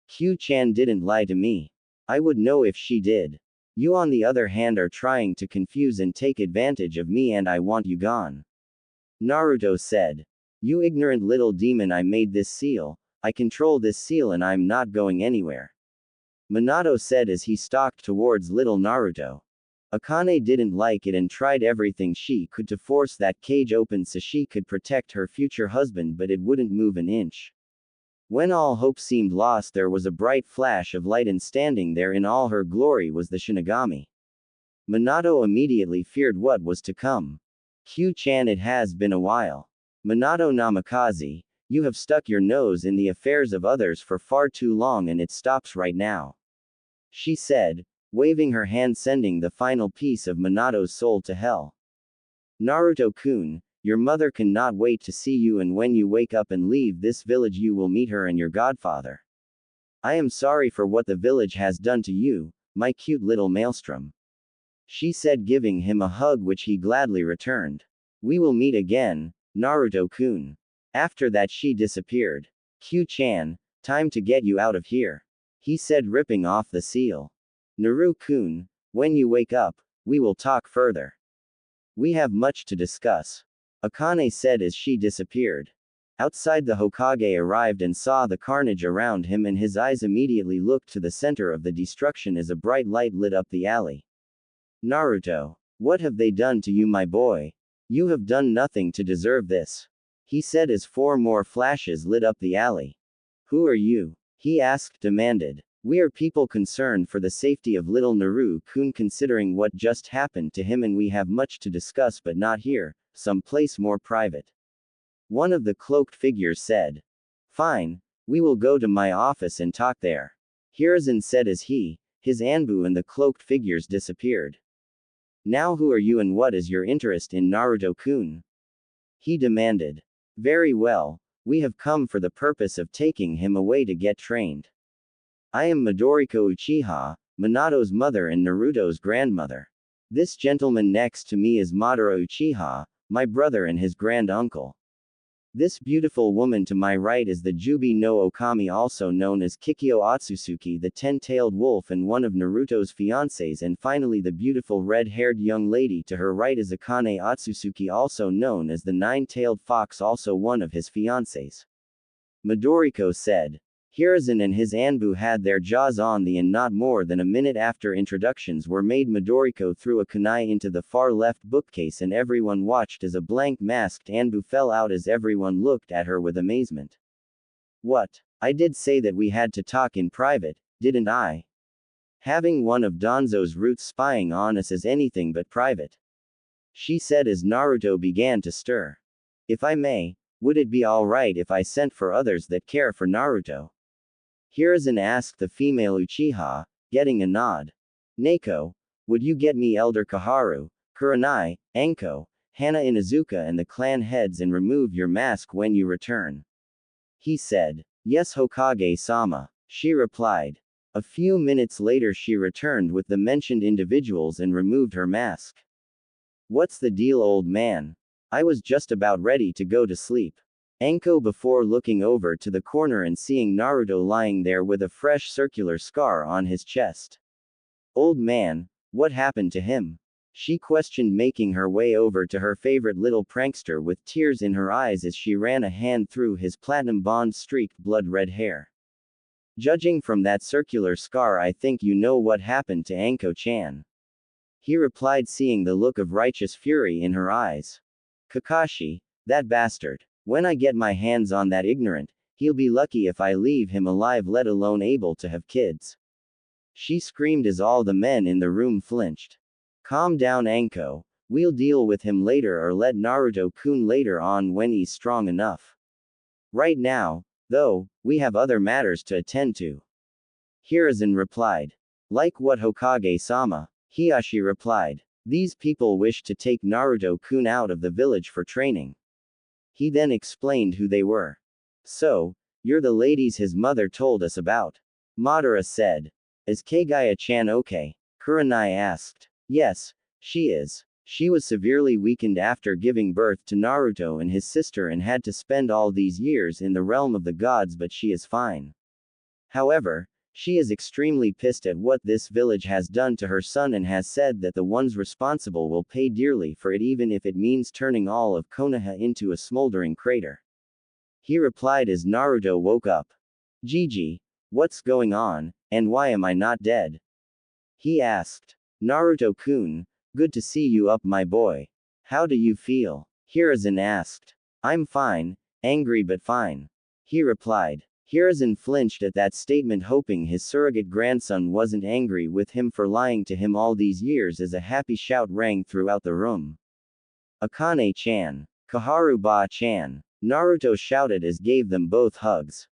Q-chan didn't lie to me. I would know if she did. You on the other hand are trying to confuse and take advantage of me and I want you gone. Naruto said. You ignorant little demon, I made this seal, I control this seal and I'm not going anywhere. Minato said as he stalked towards little Naruto. Akane didn't like it and tried everything she could to force that cage open so she could protect her future husband, but it wouldn't move an inch. When all hope seemed lost, there was a bright flash of light, and standing there in all her glory was the Shinigami. Minato immediately feared what was to come. Q-chan, it has been a while. Minato Namikaze, you have stuck your nose in the affairs of others for far too long and it stops right now. She said, waving her hand, sending the final piece of Minato's soul to hell. Naruto-kun, your mother cannot wait to see you, and when you wake up and leave this village you will meet her and your godfather. I am sorry for what the village has done to you, my cute little maelstrom. She said, giving him a hug which he gladly returned. We will meet again, Naruto-kun. After that she disappeared. Q-chan, time to get you out of here. He said, ripping off the seal. Naru-kun, when you wake up, we will talk further. We have much to discuss. Akane said as she disappeared. Outside, the Hokage arrived and saw the carnage around him, and his eyes immediately looked to the center of the destruction as a bright light lit up the alley. Naruto. What have they done to you, my boy? You have done nothing to deserve this. He said as 4 more flashes lit up the alley. Who are you? He asked, demanded. We are people concerned for the safety of little Naru-kun considering what just happened to him, and we have much to discuss, but not here, some place more private. One of the cloaked figures said. Fine, we will go to my office and talk there. Hiruzen said as his Anbu and the cloaked figures disappeared. Now who are you and what is your interest in Naruto-kun? He demanded. Very well, we have come for the purpose of taking him away to get trained. I am Midoriko Uchiha, Minato's mother and Naruto's grandmother. This gentleman next to me is Madara Uchiha, my brother and his grand-uncle. This beautiful woman to my right is the Jubi no Okami, also known as Kikyo Otsutsuki, the 10-tailed wolf and one of Naruto's fiancés, and finally the beautiful red-haired young lady to her right is Akane Otsutsuki, also known as the 9-tailed fox, also one of his fiancés. Midoriko said. Hiruzen and his Anbu had their jaws on the and not more than a minute after introductions were made, Midoriko threw a kunai into the far left bookcase and everyone watched as a blank masked Anbu fell out as everyone looked at her with amazement. What? I did say that we had to talk in private, didn't I? Having one of Danzo's roots spying on us is anything but private. She said as Naruto began to stir. If I may, would it be alright if I sent for others that care for Naruto? Hiruzen asked the female Uchiha, getting a nod. Neko, would you get me Elder Kaharu, Kurenai, Anko, Hana Inuzuka and the clan heads and remove your mask when you return? He said. Yes, Hokage-sama, she replied. A few minutes later she returned with the mentioned individuals and removed her mask. What's the deal, old man? I was just about ready to go to sleep. Anko before looking over to the corner and seeing Naruto lying there with a fresh circular scar on his chest. Old man, what happened to him? She questioned, making her way over to her favorite little prankster with tears in her eyes as she ran a hand through his platinum bond-streaked blood-red hair. Judging from that circular scar, I think you know what happened to Anko-chan. He replied, seeing the look of righteous fury in her eyes. Kakashi, that bastard. When I get my hands on that ignorant, he'll be lucky if I leave him alive, let alone able to have kids. She screamed as all the men in the room flinched. Calm down, Anko. We'll deal with him later, or let Naruto-kun later on when he's strong enough. Right now, though, we have other matters to attend to. Hiruzen replied. Like what, Hokage-sama? Hiashi replied. These people wish to take Naruto-kun out of the village for training. He then explained who they were. So, you're the ladies his mother told us about? Madara said. Is Kaguya-chan okay? Kurenai asked. Yes, she is. She was severely weakened after giving birth to Naruto and his sister and had to spend all these years in the realm of the gods, but she is fine. However, she is extremely pissed at what this village has done to her son and has said that the ones responsible will pay dearly for it, even if it means turning all of Konoha into a smoldering crater. He replied as Naruto woke up. Gigi, what's going on, and why am I not dead? He asked. Naruto-kun, good to see you up, my boy. How do you feel? Hiruzen asked. I'm fine, angry but fine. He replied. Hiruzen flinched at that statement, hoping his surrogate grandson wasn't angry with him for lying to him all these years, as a happy shout rang throughout the room. Akane-chan. Kaharu-ba-chan. Naruto shouted as gave them both hugs.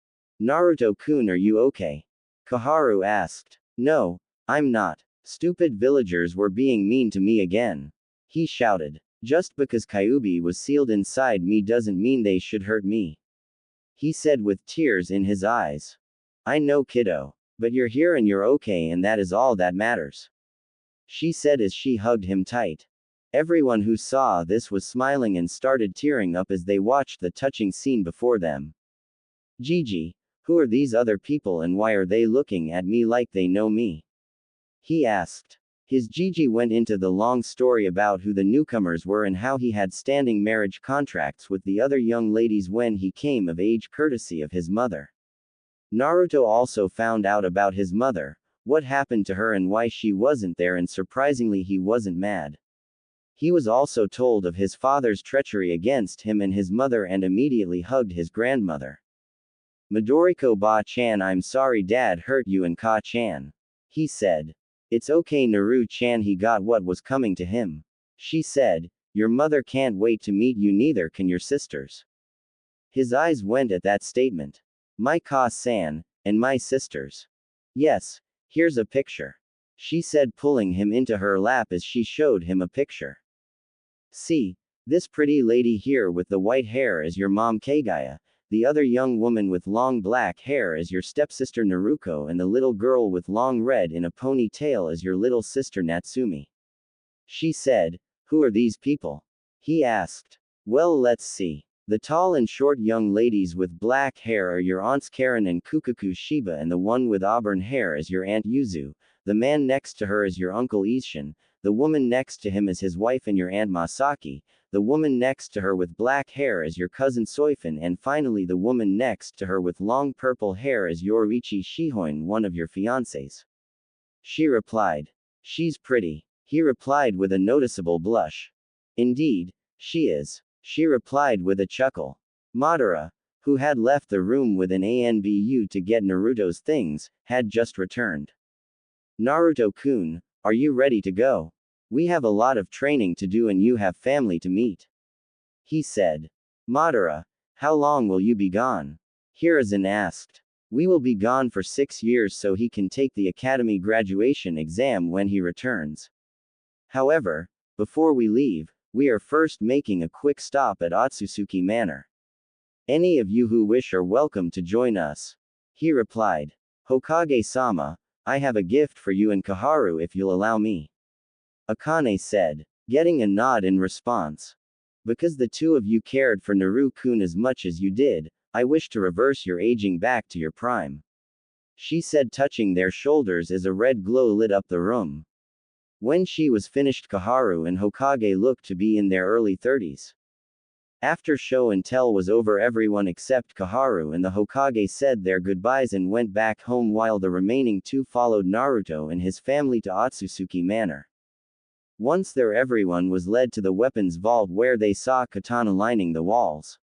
Naruto-kun, are you okay? Kaharu asked. No, I'm not. Stupid villagers were being mean to me again. He shouted. Just because Kyuubi was sealed inside me doesn't mean they should hurt me. He said with tears in his eyes. I know, kiddo. But you're here and you're okay, and that is all that matters. She said as she hugged him tight. Everyone who saw this was smiling and started tearing up as they watched the touching scene before them. Gigi, who are these other people and why are they looking at me like they know me? He asked. His Gigi went into the long story about who the newcomers were and how he had standing marriage contracts with the other young ladies when he came of age, courtesy of his mother. Naruto also found out about his mother, what happened to her and why she wasn't there, and surprisingly he wasn't mad. He was also told of his father's treachery against him and his mother and immediately hugged his grandmother. Midoriko Ba-chan, I'm sorry dad hurt you and Ka-chan. He said. It's okay Naru-chan, he got what was coming to him. She said, your mother can't wait to meet you, neither can your sisters. His eyes went at that statement. My Ka-san, and my sisters. Yes, here's a picture. She said, pulling him into her lap as she showed him a picture. See, this pretty lady here with the white hair is your mom Kaguya, the other young woman with long black hair is your stepsister Naruko, and the little girl with long red in a ponytail is your little sister Natsumi. She said, who are these people? He asked. Well, let's see. The tall and short young ladies with black hair are your aunts Karen and Kukaku Shiba, and the one with auburn hair is your aunt Yuzu, the man next to her is your uncle Ishin, the woman next to him is his wife and your aunt Masaki, the woman next to her with black hair is your cousin Soifun, and finally the woman next to her with long purple hair is Yorichi Shihoin, one of your fiancés. She replied. She's pretty. He replied with a noticeable blush. Indeed, she is. She replied with a chuckle. Madara, who had left the room with an ANBU to get Naruto's things, had just returned. Naruto-kun, are you ready to go? We have a lot of training to do and you have family to meet. He said. Madara, how long will you be gone? Hiruzen asked. We will be gone for 6 years so he can take the academy graduation exam when he returns. However, before we leave, we are first making a quick stop at Otsutsuki Manor. Any of you who wish are welcome to join us. He replied. Hokage-sama, I have a gift for you and Kaharu if you'll allow me. Akane said, getting a nod in response. Because the two of you cared for Naru-kun as much as you did, I wish to reverse your aging back to your prime. She said, touching their shoulders as a red glow lit up the room. When she was finished, Kaharu and Hokage looked to be in their early 30s. After show and tell was over, everyone except Kaharu and the Hokage said their goodbyes and went back home while the remaining two followed Naruto and his family to Otsutsuki Manor. Once there, everyone was led to the weapons vault where they saw katana lining the walls.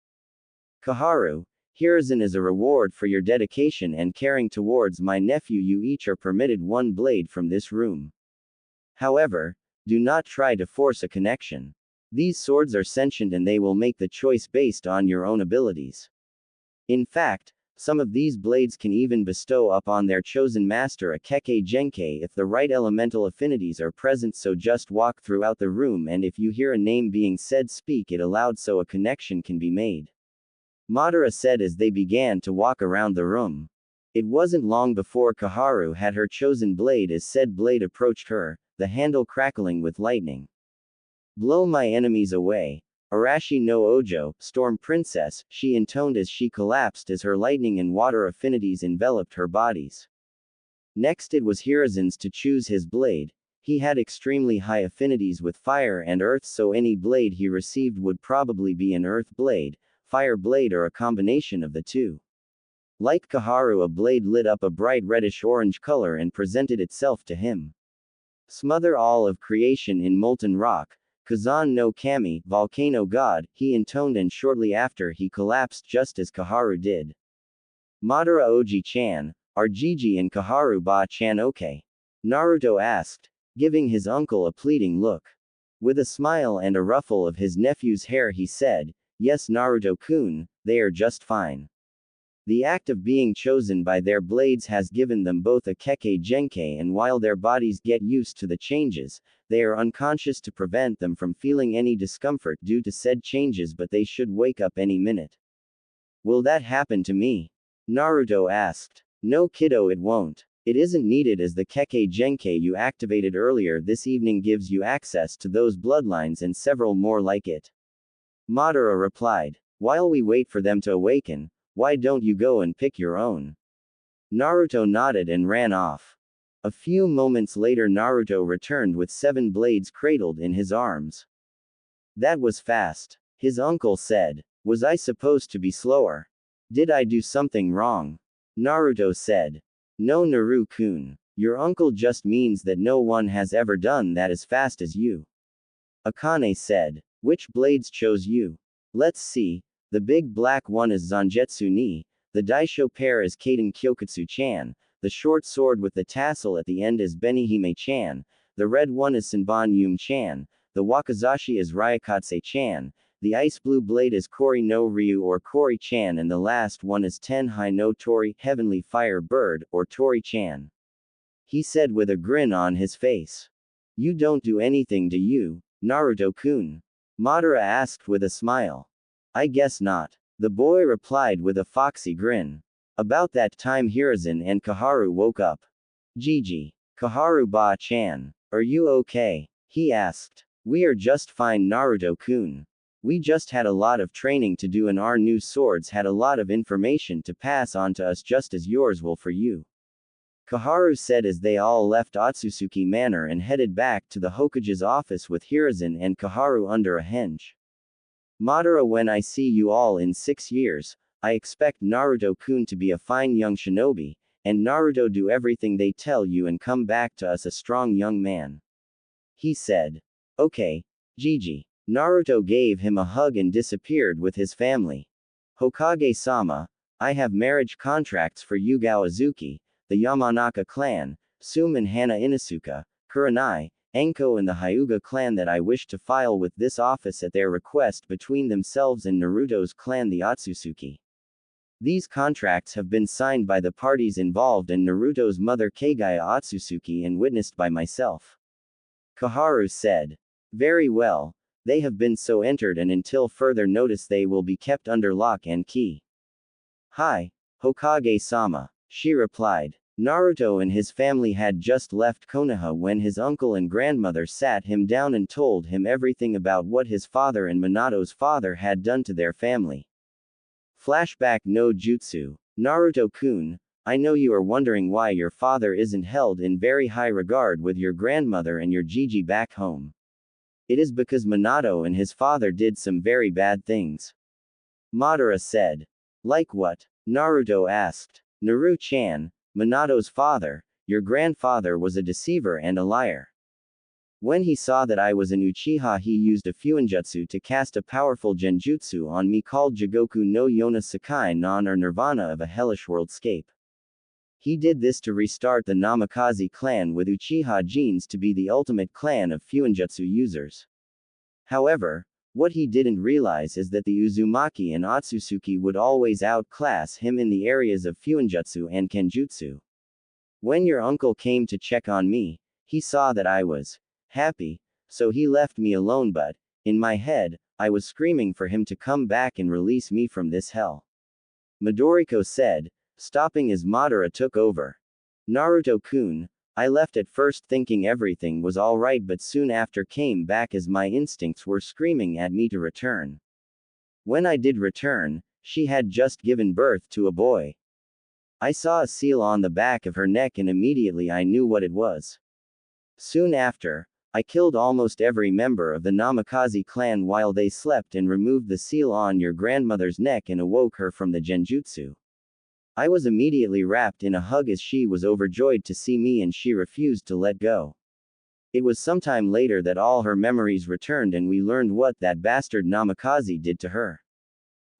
Kaharu, Hiruzen, as a reward for your dedication and caring towards my nephew, you each are permitted one blade from this room. However, do not try to force a connection. These swords are sentient and they will make the choice based on your own abilities. In fact, some of these blades can even bestow upon their chosen master a Kekkei Genkei if the right elemental affinities are present, so just walk throughout the room and if you hear a name being said, speak it aloud so a connection can be made. Madara said as they began to walk around the room. It wasn't long before Kaharu had her chosen blade as said blade approached her, the handle crackling with lightning. Blow my enemies away. Arashi no Ojo, Storm Princess, she intoned as she collapsed as her lightning and water affinities enveloped her bodies. Next it was Hiruzen's to choose his blade. He had extremely high affinities with fire and earth, so any blade he received would probably be an earth blade, fire blade, or a combination of the two. Like Kaharu, a blade lit up a bright reddish-orange color and presented itself to him. Smother all of creation in molten rock, Kazan no Kami, volcano god, he intoned, and shortly after he collapsed just as Kaharu did. Madara Oji-chan, are Gigi and Kaharu Ba-chan okay? Naruto asked, giving his uncle a pleading look. With a smile and a ruffle of his nephew's hair he said, yes Naruto-kun, they are just fine. The act of being chosen by their blades has given them both a Kekkei Genkei, and while their bodies get used to the changes, they are unconscious to prevent them from feeling any discomfort due to said changes, but they should wake up any minute. Will that happen to me? Naruto asked. No kiddo, it won't. It isn't needed as the Kekkei Genkei you activated earlier this evening gives you access to those bloodlines and several more like it. Madara replied. While we wait for them to awaken, why don't you go and pick your own? Naruto nodded and ran off. A few moments later Naruto returned with 7 blades cradled in his arms. That was fast. His uncle said. Was I supposed to be slower? Did I do something wrong? Naruto said. No Naru-kun. Your uncle just means that no one has ever done that as fast as you. Akane said. Which blades chose you? Let's see. The big black one is Zangetsu ni, the Daisho pair is Kaden Kyokutsu-chan, the short sword with the tassel at the end is Benihime-chan, the red one is Senbon Yum-chan, the Wakizashi is Ryakatse-chan, the ice blue blade is Kori no Ryu or Kori-chan, and the last one is Tenhai no Tori, Heavenly Fire Bird, or Tori-chan. He said with a grin on his face. You don't do anything, do you, Naruto-kun? Madara asked with a smile. I guess not. The boy replied with a foxy grin. About that time Hiruzen and Kaharu woke up. Gigi. Kaharu ba-chan. Are you okay? He asked. We are just fine, Naruto-kun. We just had a lot of training to do and our new swords had a lot of information to pass on to us just as yours will for you. Kaharu said as they all left Otsutsuki Manor and headed back to the Hokage's office with Hiruzen and Kaharu under a henge. Madara, when I see you all in 6 years, I expect Naruto-kun to be a fine young shinobi, and Naruto do everything they tell you and come back to us a strong young man. He said. Okay, Gigi. Naruto gave him a hug and disappeared with his family. Hokage-sama, I have marriage contracts for Yugao Azuki, the Yamanaka clan, Sum and Hana Inusuka, Kurenai, Enko and the Hyuga clan that I wish to file with this office at their request between themselves and Naruto's clan the Otsutsuki. These contracts have been signed by the parties involved and Naruto's mother Kaguya Otsutsuki and witnessed by myself. Kaharu said. Very well, they have been so entered and until further notice they will be kept under lock and key. Hi, Hokage-sama, she replied. Naruto and his family had just left Konoha when his uncle and grandmother sat him down and told him everything about what his father and Minato's father had done to their family. Flashback no jutsu. Naruto-kun, I know you are wondering why your father isn't held in very high regard with your grandmother and your Gigi back home. It is because Minato and his father did some very bad things. Madara said. Like what? Naruto asked. Naru-chan, Minato's father, your grandfather was a deceiver and a liar. When he saw that I was an Uchiha, he used a Fuinjutsu to cast a powerful genjutsu on me called Jigoku no Yona Sakai non or Nirvana of a hellish worldscape. He did this to restart the Namikaze clan with Uchiha genes to be the ultimate clan of Fuinjutsu users. However, what he didn't realize is that the Uzumaki and Otsutsuki would always outclass him in the areas of Fuinjutsu and Kenjutsu. When your uncle came to check on me, he saw that I was happy, so he left me alone, but, in my head, I was screaming for him to come back and release me from this hell. Midoriko said, stopping as Madara took over. Naruto-kun, I left at first thinking everything was alright but soon after came back as my instincts were screaming at me to return. When I did return, she had just given birth to a boy. I saw a seal on the back of her neck and immediately I knew what it was. Soon after, I killed almost every member of the Namikaze clan while they slept and removed the seal on your grandmother's neck and awoke her from the genjutsu. I was immediately wrapped in a hug as she was overjoyed to see me and she refused to let go. It was sometime later that all her memories returned and we learned what that bastard Namikaze did to her.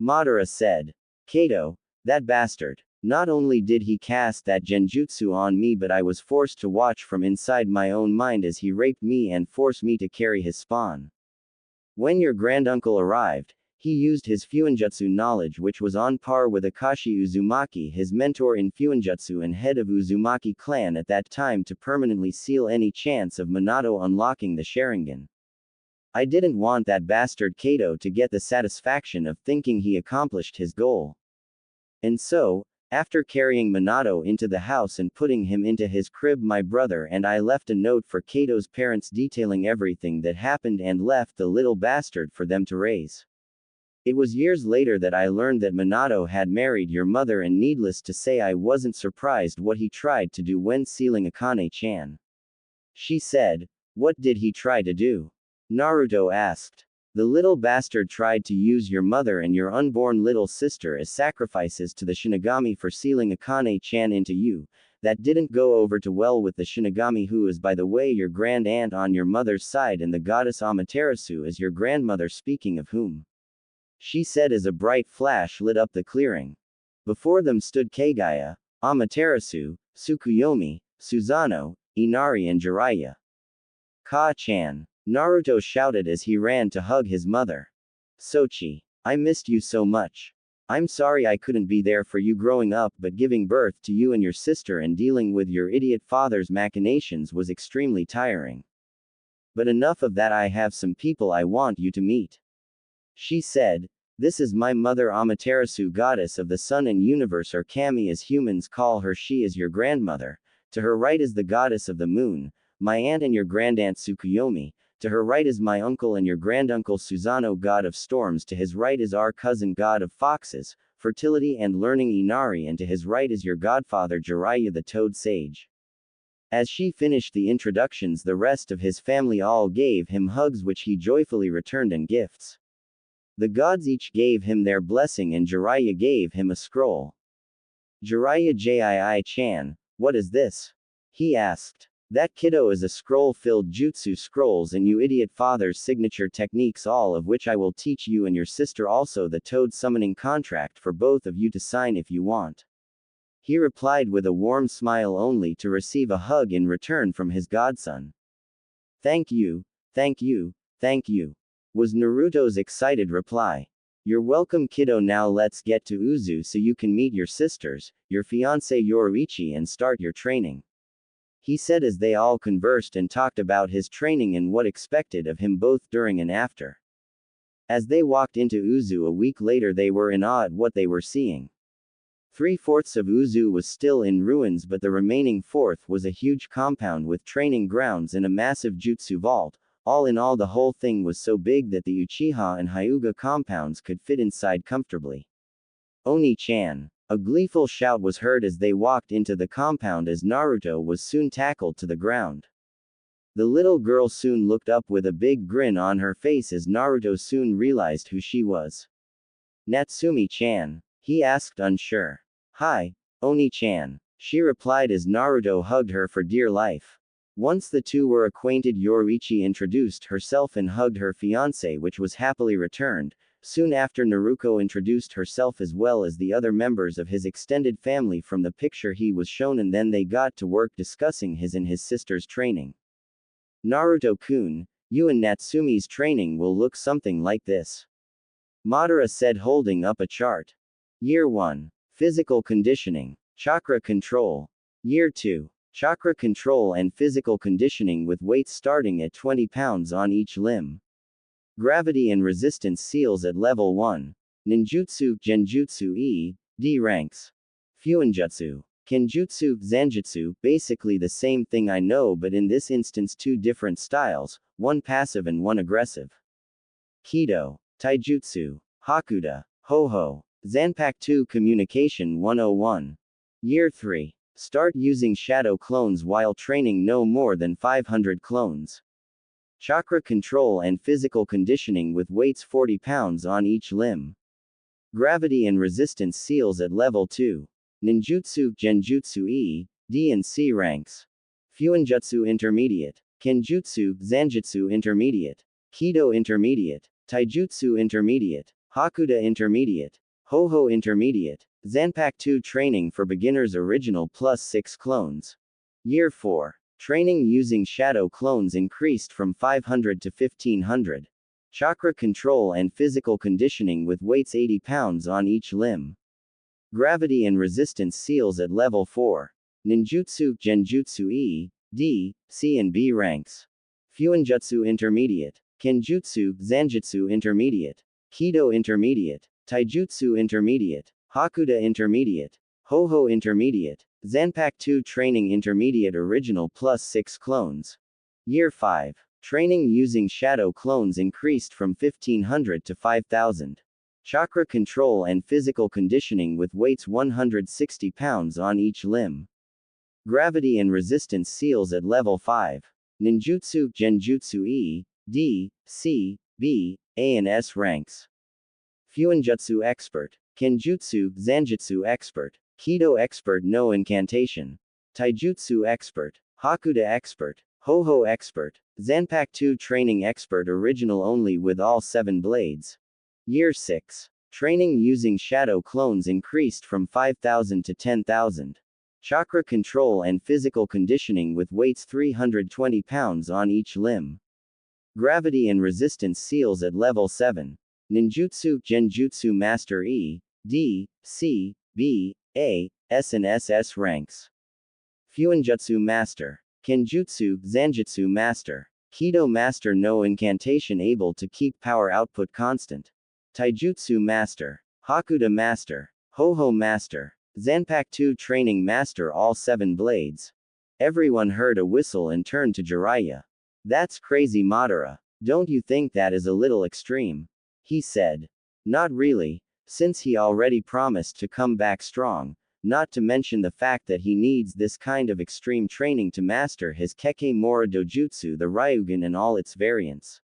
Madara said. Kato, that bastard. Not only did he cast that genjutsu on me but I was forced to watch from inside my own mind as he raped me and forced me to carry his spawn. When your granduncle arrived, he used his Fuinjutsu knowledge which was on par with Akashi Uzumaki, his mentor in Fuinjutsu and head of Uzumaki clan at that time, to permanently seal any chance of Minato unlocking the Sharingan. I didn't want that bastard Kato to get the satisfaction of thinking he accomplished his goal. And so, after carrying Minato into the house and putting him into his crib, my brother and I left a note for Kato's parents detailing everything that happened and left the little bastard for them to raise. It was years later that I learned that Minato had married your mother, and needless to say I wasn't surprised what he tried to do when sealing Akane-chan. She said, what did he try to do? Naruto asked. The little bastard tried to use your mother and your unborn little sister as sacrifices to the Shinigami for sealing Akane-chan into you. That didn't go over too well with the Shinigami, who is, by the way, your grand aunt on your mother's side, and the goddess Amaterasu is your grandmother, speaking of whom. She said as a bright flash lit up the clearing. Before them stood Kaguya, Amaterasu, Tsukuyomi, Susanoo, Inari and Jiraiya. Ka-chan. Naruto shouted as he ran to hug his mother. Sochi. I missed you so much. I'm sorry I couldn't be there for you growing up, but giving birth to you and your sister and dealing with your idiot father's machinations was extremely tiring. But enough of that, I have some people I want you to meet. She said, this is my mother Amaterasu, goddess of the sun and universe, or Kami as humans call her. She is your grandmother. To her right is the goddess of the moon, my aunt and your grandaunt Tsukuyomi. To her right is my uncle and your granduncle Susanoo, god of storms. To his right is our cousin, god of foxes, fertility and learning, Inari, and to his right is your godfather Jiraiya, the toad sage. As she finished the introductions, the rest of his family all gave him hugs, which he joyfully returned, and gifts. The gods each gave him their blessing, and Jiraiya gave him a scroll. Jiraiya Jii-chan, what is this? He asked. That kiddo is a scroll-filled jutsu scrolls, and you idiot father's signature techniques, all of which I will teach you and your sister, also the toad summoning contract for both of you to sign if you want. He replied with a warm smile, only to receive a hug in return from his godson. Thank you, thank you, thank you, was Naruto's excited reply. You're welcome, kiddo. Now let's get to Uzu so you can meet your sisters, your fiancé Yoruichi, and start your training. He said as they all conversed and talked about his training and what expected of him both during and after. As they walked into Uzu a week later, they were in awe at what they were seeing. 3/4 of Uzu was still in ruins, but the remaining fourth was a huge compound with training grounds and a massive jutsu vault. All in all, the whole thing was so big that the Uchiha and Hyuga compounds could fit inside comfortably. Oni-chan. A gleeful shout was heard as they walked into the compound, as Naruto was soon tackled to the ground. The little girl soon looked up with a big grin on her face as Naruto soon realized who she was. Natsumi-chan, he asked, unsure. Hi, Oni-chan, she replied as Naruto hugged her for dear life. Once the two were acquainted, Yoruichi introduced herself and hugged her fiancé, which was happily returned. Soon after, Naruto introduced herself as well as the other members of his extended family from the picture he was shown, and then they got to work discussing his and his sister's training. Naruto-kun, you and Natsumi's training will look something like this. Madara said, holding up a chart. Year 1. Physical conditioning. Chakra control. Year 2. Chakra control and physical conditioning with weights starting at 20 pounds on each limb. Gravity and resistance seals at level 1. Ninjutsu, Genjutsu E, D ranks. Fuinjutsu. Kenjutsu, Zanjutsu, basically the same thing I know, but in this instance two different styles, one passive and one aggressive. Kido. Taijutsu. Hakuda. Ho-ho. Zanpakuto Communication 101. Year 3. Start using shadow clones while training no more than 500 clones. Chakra control and physical conditioning with weights 40 pounds on each limb. Gravity and resistance seals at level 2. Ninjutsu, Genjutsu E, D and C ranks. Fuinjutsu Intermediate. Kenjutsu, Zanjutsu Intermediate. Kido Intermediate. Taijutsu Intermediate. Hakuda Intermediate. Ho-ho Intermediate. Zanpakuto Training for Beginners Original +6 clones. Year 4. Training using shadow clones increased from 500 to 1500. Chakra control and physical conditioning with weights 80 pounds on each limb. Gravity and resistance seals at level 4. Ninjutsu, Genjutsu E, D, C and B ranks. Fuinjutsu Intermediate. Kenjutsu, Zanjutsu Intermediate. Kido Intermediate. Taijutsu Intermediate. Hakuda Intermediate. Ho-ho Intermediate. Zanpakuto Training Intermediate Original +6 clones. Year 5. Training using shadow clones increased from 1500 to 5000. Chakra control and physical conditioning with weights 160 pounds on each limb. Gravity and resistance seals at level 5. Ninjutsu, Genjutsu E, D, C, B, A and S ranks. Fuinjutsu Expert. Kenjutsu, Zanjutsu Expert. Kido Expert No Incantation. Taijutsu expert, Hakuda expert, Ho-Ho expert, Zanpakuto 2 training expert original only with all 7 blades. Year 6. Training using shadow clones increased from 5,000 to 10,000. Chakra control and physical conditioning with weights 320 pounds on each limb. Gravity and resistance seals at level 7. Ninjutsu, Genjutsu Master E, D, C, B, A, S and SS ranks. Fuinjutsu Master. Kenjutsu, Zanjutsu Master. Kido Master no incantation able to keep power output constant. Taijutsu Master. Hakuda Master. Ho-Ho Master. Zanpakuto 2 Training Master all 7 blades. Everyone heard a whistle and turned to Jiraiya. That's crazy Madara. Don't you think that is a little extreme? He said. Not really, since he already promised to come back strong, not to mention the fact that he needs this kind of extreme training to master his Kekemora Dojutsu, the Ryugan and all its variants.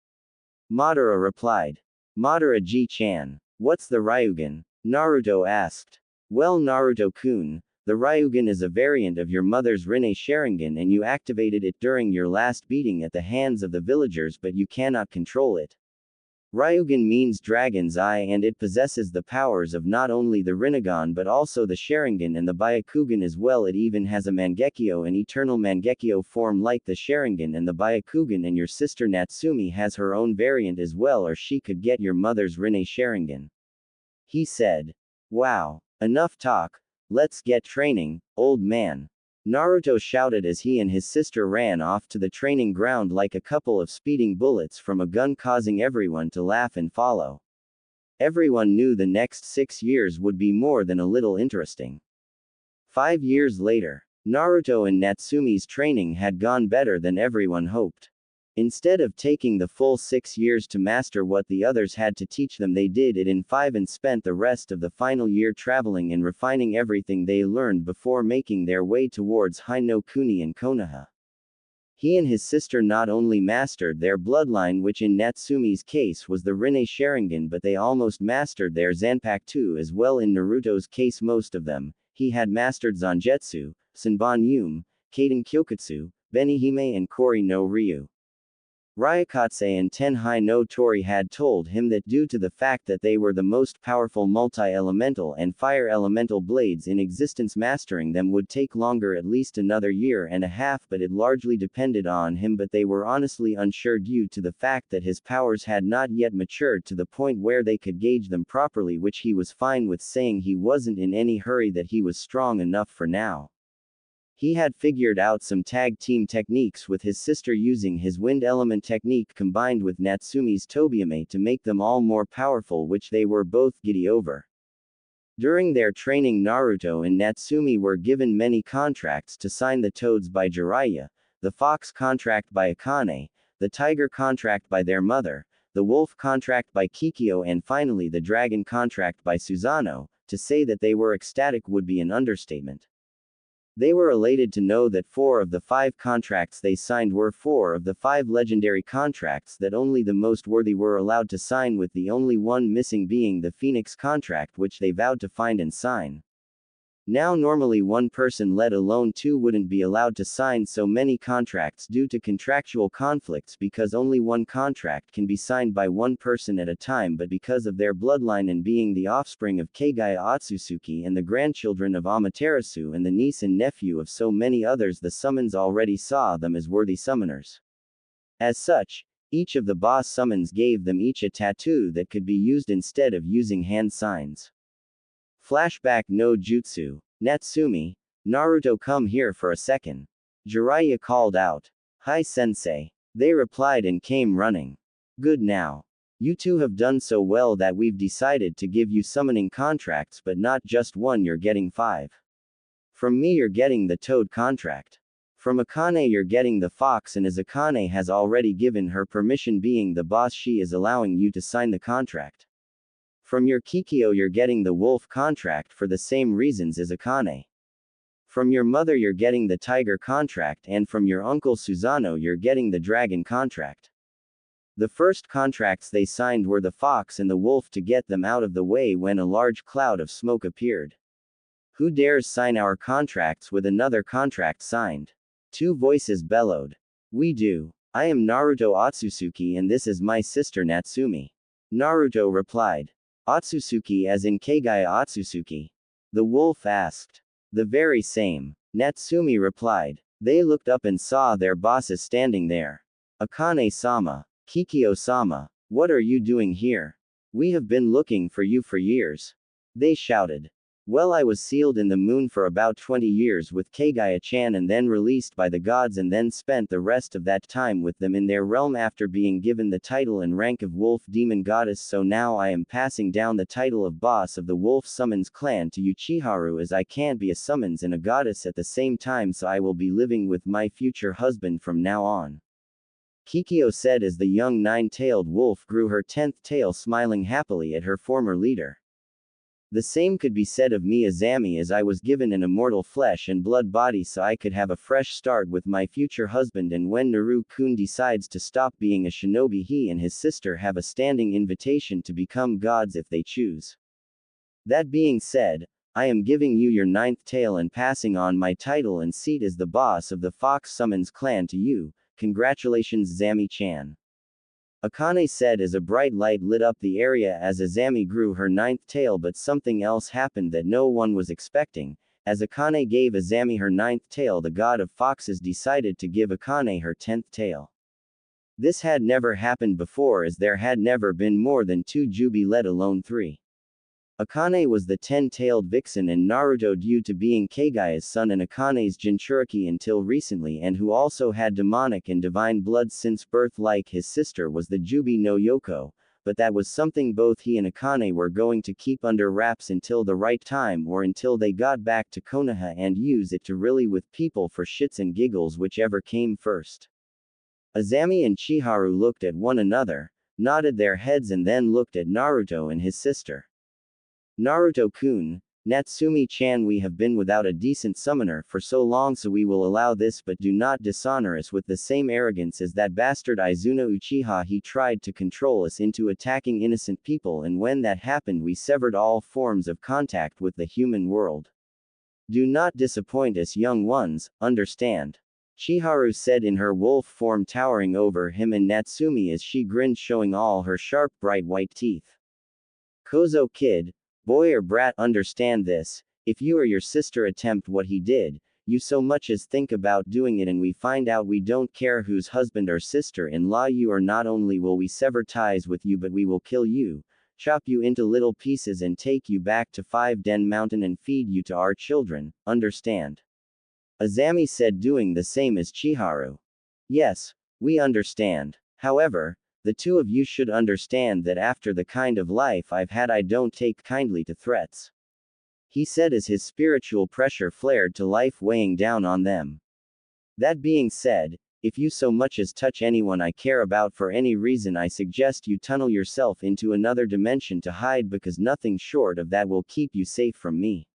Madara replied. Madara Ji-chan. What's the Ryugan? Naruto asked. Well Naruto-kun, the Ryugan is a variant of your mother's Rinne Sharingan and you activated it during your last beating at the hands of the villagers but you cannot control it. Ryugan means dragon's eye and it possesses the powers of not only the Rinnegan but also the Sharingan and the Byakugan as well. It even has a Mangekyo, an eternal Mangekyo form like the Sharingan and the Byakugan, and your sister Natsumi has her own variant as well, or she could get your mother's Rinne Sharingan. He said. Wow. Enough talk. Let's get training, old man. Naruto shouted as he and his sister ran off to the training ground like a couple of speeding bullets from a gun, causing everyone to laugh and follow. Everyone knew the next 6 years would be more than a little interesting. 5 years later, Naruto and Natsumi's training had gone better than everyone hoped. Instead of taking the full 6 years to master what the others had to teach them, they did it in 5 and spent the rest of the final year traveling and refining everything they learned before making their way towards High no Kuni and Konoha. He and his sister not only mastered their bloodline, which in Natsumi's case was the Rinne Sharingan, but they almost mastered their Zanpakuto as well. In Naruto's case, most of them, he had mastered Zangetsu, Senbon Yume, Kaden Kyokutsu, Benihime and Kori no Ryu. Ryukatse and Tenhai no Tori had told him that due to the fact that they were the most powerful multi-elemental and fire elemental blades in existence, mastering them would take longer, at least another year and a half, but it largely depended on him. But they were honestly unsure due to the fact that his powers had not yet matured to the point where they could gauge them properly, which he was fine with, saying he wasn't in any hurry, that he was strong enough for now. He had figured out some tag team techniques with his sister using his wind element technique combined with Natsumi's Tobiame to make them all more powerful, which they were both giddy over. During their training, Naruto and Natsumi were given many contracts to sign: the Toads by Jiraiya, the Fox contract by Akane, the Tiger contract by their mother, the Wolf contract by Kikyo, and finally the Dragon contract by Susanoo. To say that they were ecstatic would be an understatement. They were elated to know that 4 of the 5 contracts they signed were 4 of the 5 legendary contracts that only the most worthy were allowed to sign, with the only one missing being the Phoenix contract, which they vowed to find and sign. Now normally one person, let alone 2, wouldn't be allowed to sign so many contracts due to contractual conflicts, because only one contract can be signed by one person at a time, but because of their bloodline and being the offspring of Kaguya Otsutsuki and the grandchildren of Amaterasu and the niece and nephew of so many others, the summons already saw them as worthy summoners. As such, each of the boss summons gave them each a tattoo that could be used instead of using hand signs. Flashback no Jutsu. Natsumi, Naruto, come here for a second. Jiraiya called out. Hi sensei. They replied and came running. Good, now. You two have done so well that we've decided to give you summoning contracts, but not just one, you're getting 5. From me you're getting the Toad contract. From Akane you're getting the Fox, and as Akane has already given her permission, being the boss, she is allowing you to sign the contract. From your Kikyo you're getting the Wolf contract for the same reasons as Akane. From your mother you're getting the Tiger contract, and from your uncle Susanoo you're getting the Dragon contract. The first contracts they signed were the Fox and the Wolf to get them out of the way when a large cloud of smoke appeared. Who dares sign our contracts with another contract signed? Two voices bellowed. We do. I am Naruto Otsutsuki and this is my sister Natsumi. Naruto replied. Otsutsuki as in Kaguya Otsutsuki? The wolf asked. The very same. Natsumi replied. They looked up and saw their bosses standing there. Akane-sama. Kikyo-sama. What are you doing here? We have been looking for you for years. They shouted. Well, I was sealed in the moon for about 20 years with Kaguya-chan and then released by the gods and then spent the rest of that time with them in their realm after being given the title and rank of wolf demon goddess, so now I am passing down the title of boss of the wolf summons clan to Uchiharu as I can't be a summons and a goddess at the same time, so I will be living with my future husband from now on. Kikyo said as the young nine-tailed wolf grew her 10th tail, smiling happily at her former leader. The same could be said of me Azami, as I was given an immortal flesh and blood body so I could have a fresh start with my future husband, and when Naru-kun decides to stop being a shinobi, he and his sister have a standing invitation to become gods if they choose. That being said, I am giving you your 9th tail and passing on my title and seat as the boss of the Fox Summons clan to you. Congratulations, Azami-chan. Akane said as a bright light lit up the area as Azami grew her 9th tail, but something else happened that no one was expecting. As Akane gave Azami her 9th tail, the god of foxes decided to give Akane her 10th tail. This had never happened before, as there had never been more than 2 Jubi, let alone 3. Akane was the 10-tailed vixen and Naruto due to being Kaguya's son and Akane's Jinchuriki until recently, and who also had demonic and divine blood since birth like his sister was the Jubi no Yoko, but that was something both he and Akane were going to keep under wraps until the right time, or until they got back to Konoha and use it to really with people for shits and giggles, whichever came first. Azami and Chiharu looked at one another, nodded their heads and then looked at Naruto and his sister. Naruto-kun, Natsumi-chan, we have been without a decent summoner for so long, so we will allow this, but do not dishonor us with the same arrogance as that bastard Izuna Uchiha. He tried to control us into attacking innocent people, and when that happened we severed all forms of contact with the human world. Do not disappoint us, young ones, understand? Chiharu said in her wolf form, towering over him and Natsumi as she grinned, showing all her sharp bright white teeth. Kozo kid, boy or brat, understand this: if you or your sister attempt what he did, you so much as think about doing it and we find out we don't care whose husband or sister-in-law you are, not only will we sever ties with you but we will kill you, chop you into little pieces and take you back to 5-Den Mountain and feed you to our children, understand? Azami said, doing the same as Chiharu. Yes, we understand. However, the two of you should understand that after the kind of life I've had, I don't take kindly to threats. He said as his spiritual pressure flared to life, weighing down on them. That being said, if you so much as touch anyone I care about for any reason, I suggest you tunnel yourself into another dimension to hide, because nothing short of that will keep you safe from me.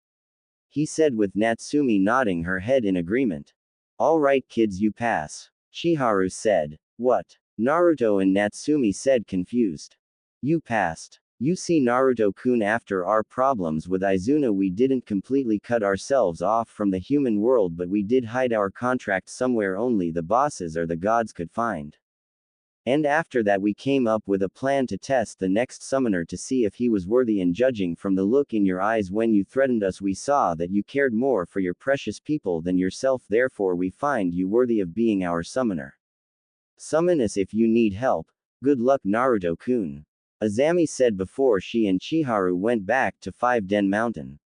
He said with Natsumi nodding her head in agreement. All right kids, you pass. Chiharu said. What? Naruto and Natsumi said, confused. You passed. You see, Naruto-kun, after our problems with Izuna we didn't completely cut ourselves off from the human world, but we did hide our contract somewhere only the bosses or the gods could find. And after that we came up with a plan to test the next summoner to see if he was worthy, and judging from the look in your eyes when you threatened us, we saw that you cared more for your precious people than yourself, therefore we find you worthy of being our summoner. Summon us if you need help. Good luck, Naruto-kun. Azami said before she and Chiharu went back to 5-Den Mountain.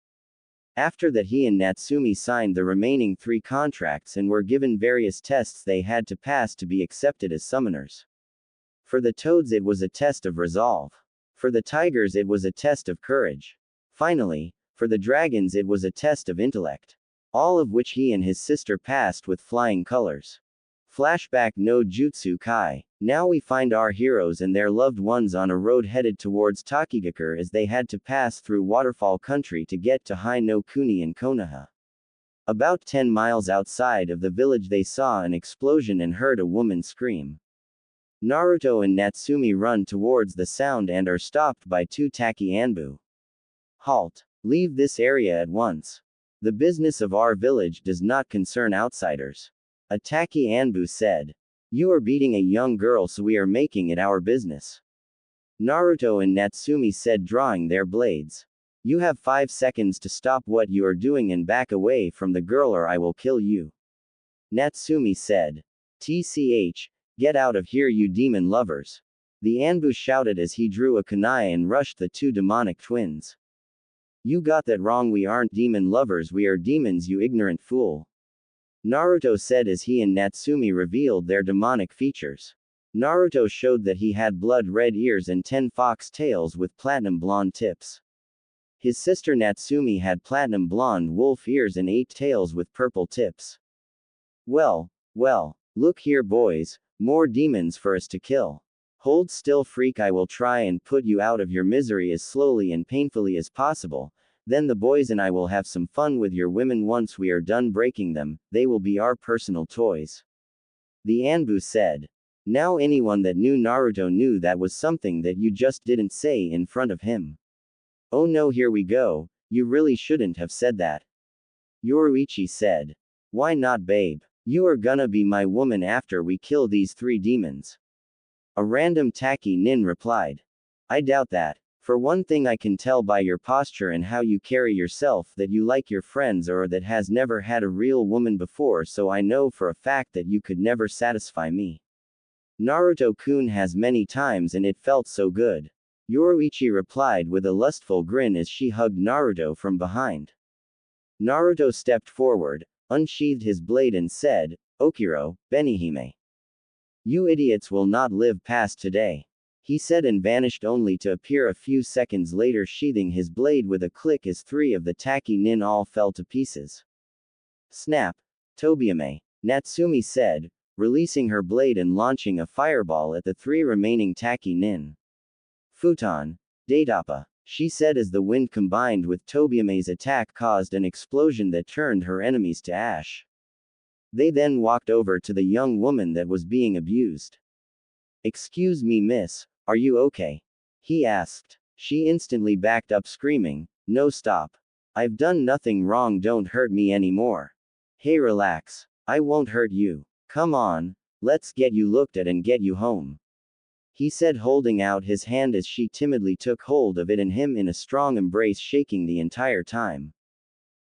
After that he and Natsumi signed the remaining 3 contracts and were given various tests they had to pass to be accepted as summoners. For the toads it was a test of resolve. For the tigers it was a test of courage. Finally, for the dragons it was a test of intellect. All of which he and his sister passed with flying colors. Flashback no Jutsu Kai. Now we find our heroes and their loved ones on a road headed towards Takigakure, as they had to pass through waterfall country to get to Hai no Kuni in Konoha. About 10 miles outside of the village they saw an explosion and heard a woman scream. Naruto and Natsumi run towards the sound and are stopped by 2 Taki Anbu. Halt. Leave this area at once. The business of our village does not concern outsiders. A Taki Anbu said. You are beating a young girl, so we are making it our business. Naruto and Natsumi said, drawing their blades. You have 5 seconds to stop what you are doing and back away from the girl or I will kill you. Natsumi said. TCH, get out of here, you demon lovers. The Anbu shouted as he drew a kunai and rushed the two demonic twins. You got that wrong, we aren't demon lovers, we are demons, you ignorant fool. Naruto said as he and Natsumi revealed their demonic features. Naruto showed that he had blood-red ears and 10 fox tails with platinum blonde tips. His sister Natsumi had platinum blonde wolf ears and 8 tails with purple tips. Well, look here boys, more demons for us to kill. Hold still freak, I will try and put you out of your misery as slowly and painfully as possible, then the boys and I will have some fun with your women once we are done breaking them, they will be our personal toys. The Anbu said. Now anyone that knew Naruto knew that was something that you just didn't say in front of him. Oh no, here we go, you really shouldn't have said that. Yoruichi said. Why not, babe? You are gonna be my woman after we kill these 3 demons. A random Taki nin replied. I doubt that. For one thing, I can tell by your posture and how you carry yourself that you like your friends or that has never had a real woman before, so I know for a fact that you could never satisfy me. Naruto-kun has many times and it felt so good. Yoruichi replied with a lustful grin as she hugged Naruto from behind. Naruto stepped forward, unsheathed his blade and said, Okiro, Benihime. You idiots will not live past today. He said and vanished only to appear a few seconds later sheathing his blade with a click as 3 of the Taki nin all fell to pieces. Snap! Tobiame, Natsumi said, releasing her blade and launching a fireball at the 3 remaining Taki nin. Futon, Datapa, she said as the wind combined with Tobiame's attack caused an explosion that turned her enemies to ash. They then walked over to the young woman that was being abused. Excuse me, miss, are you okay? He asked. She instantly backed up screaming, no, stop. I've done nothing wrong, don't hurt me anymore. Hey, relax. I won't hurt you. Come on, let's get you looked at and get you home. He said, holding out his hand as she timidly took hold of it and him in a strong embrace, shaking the entire time.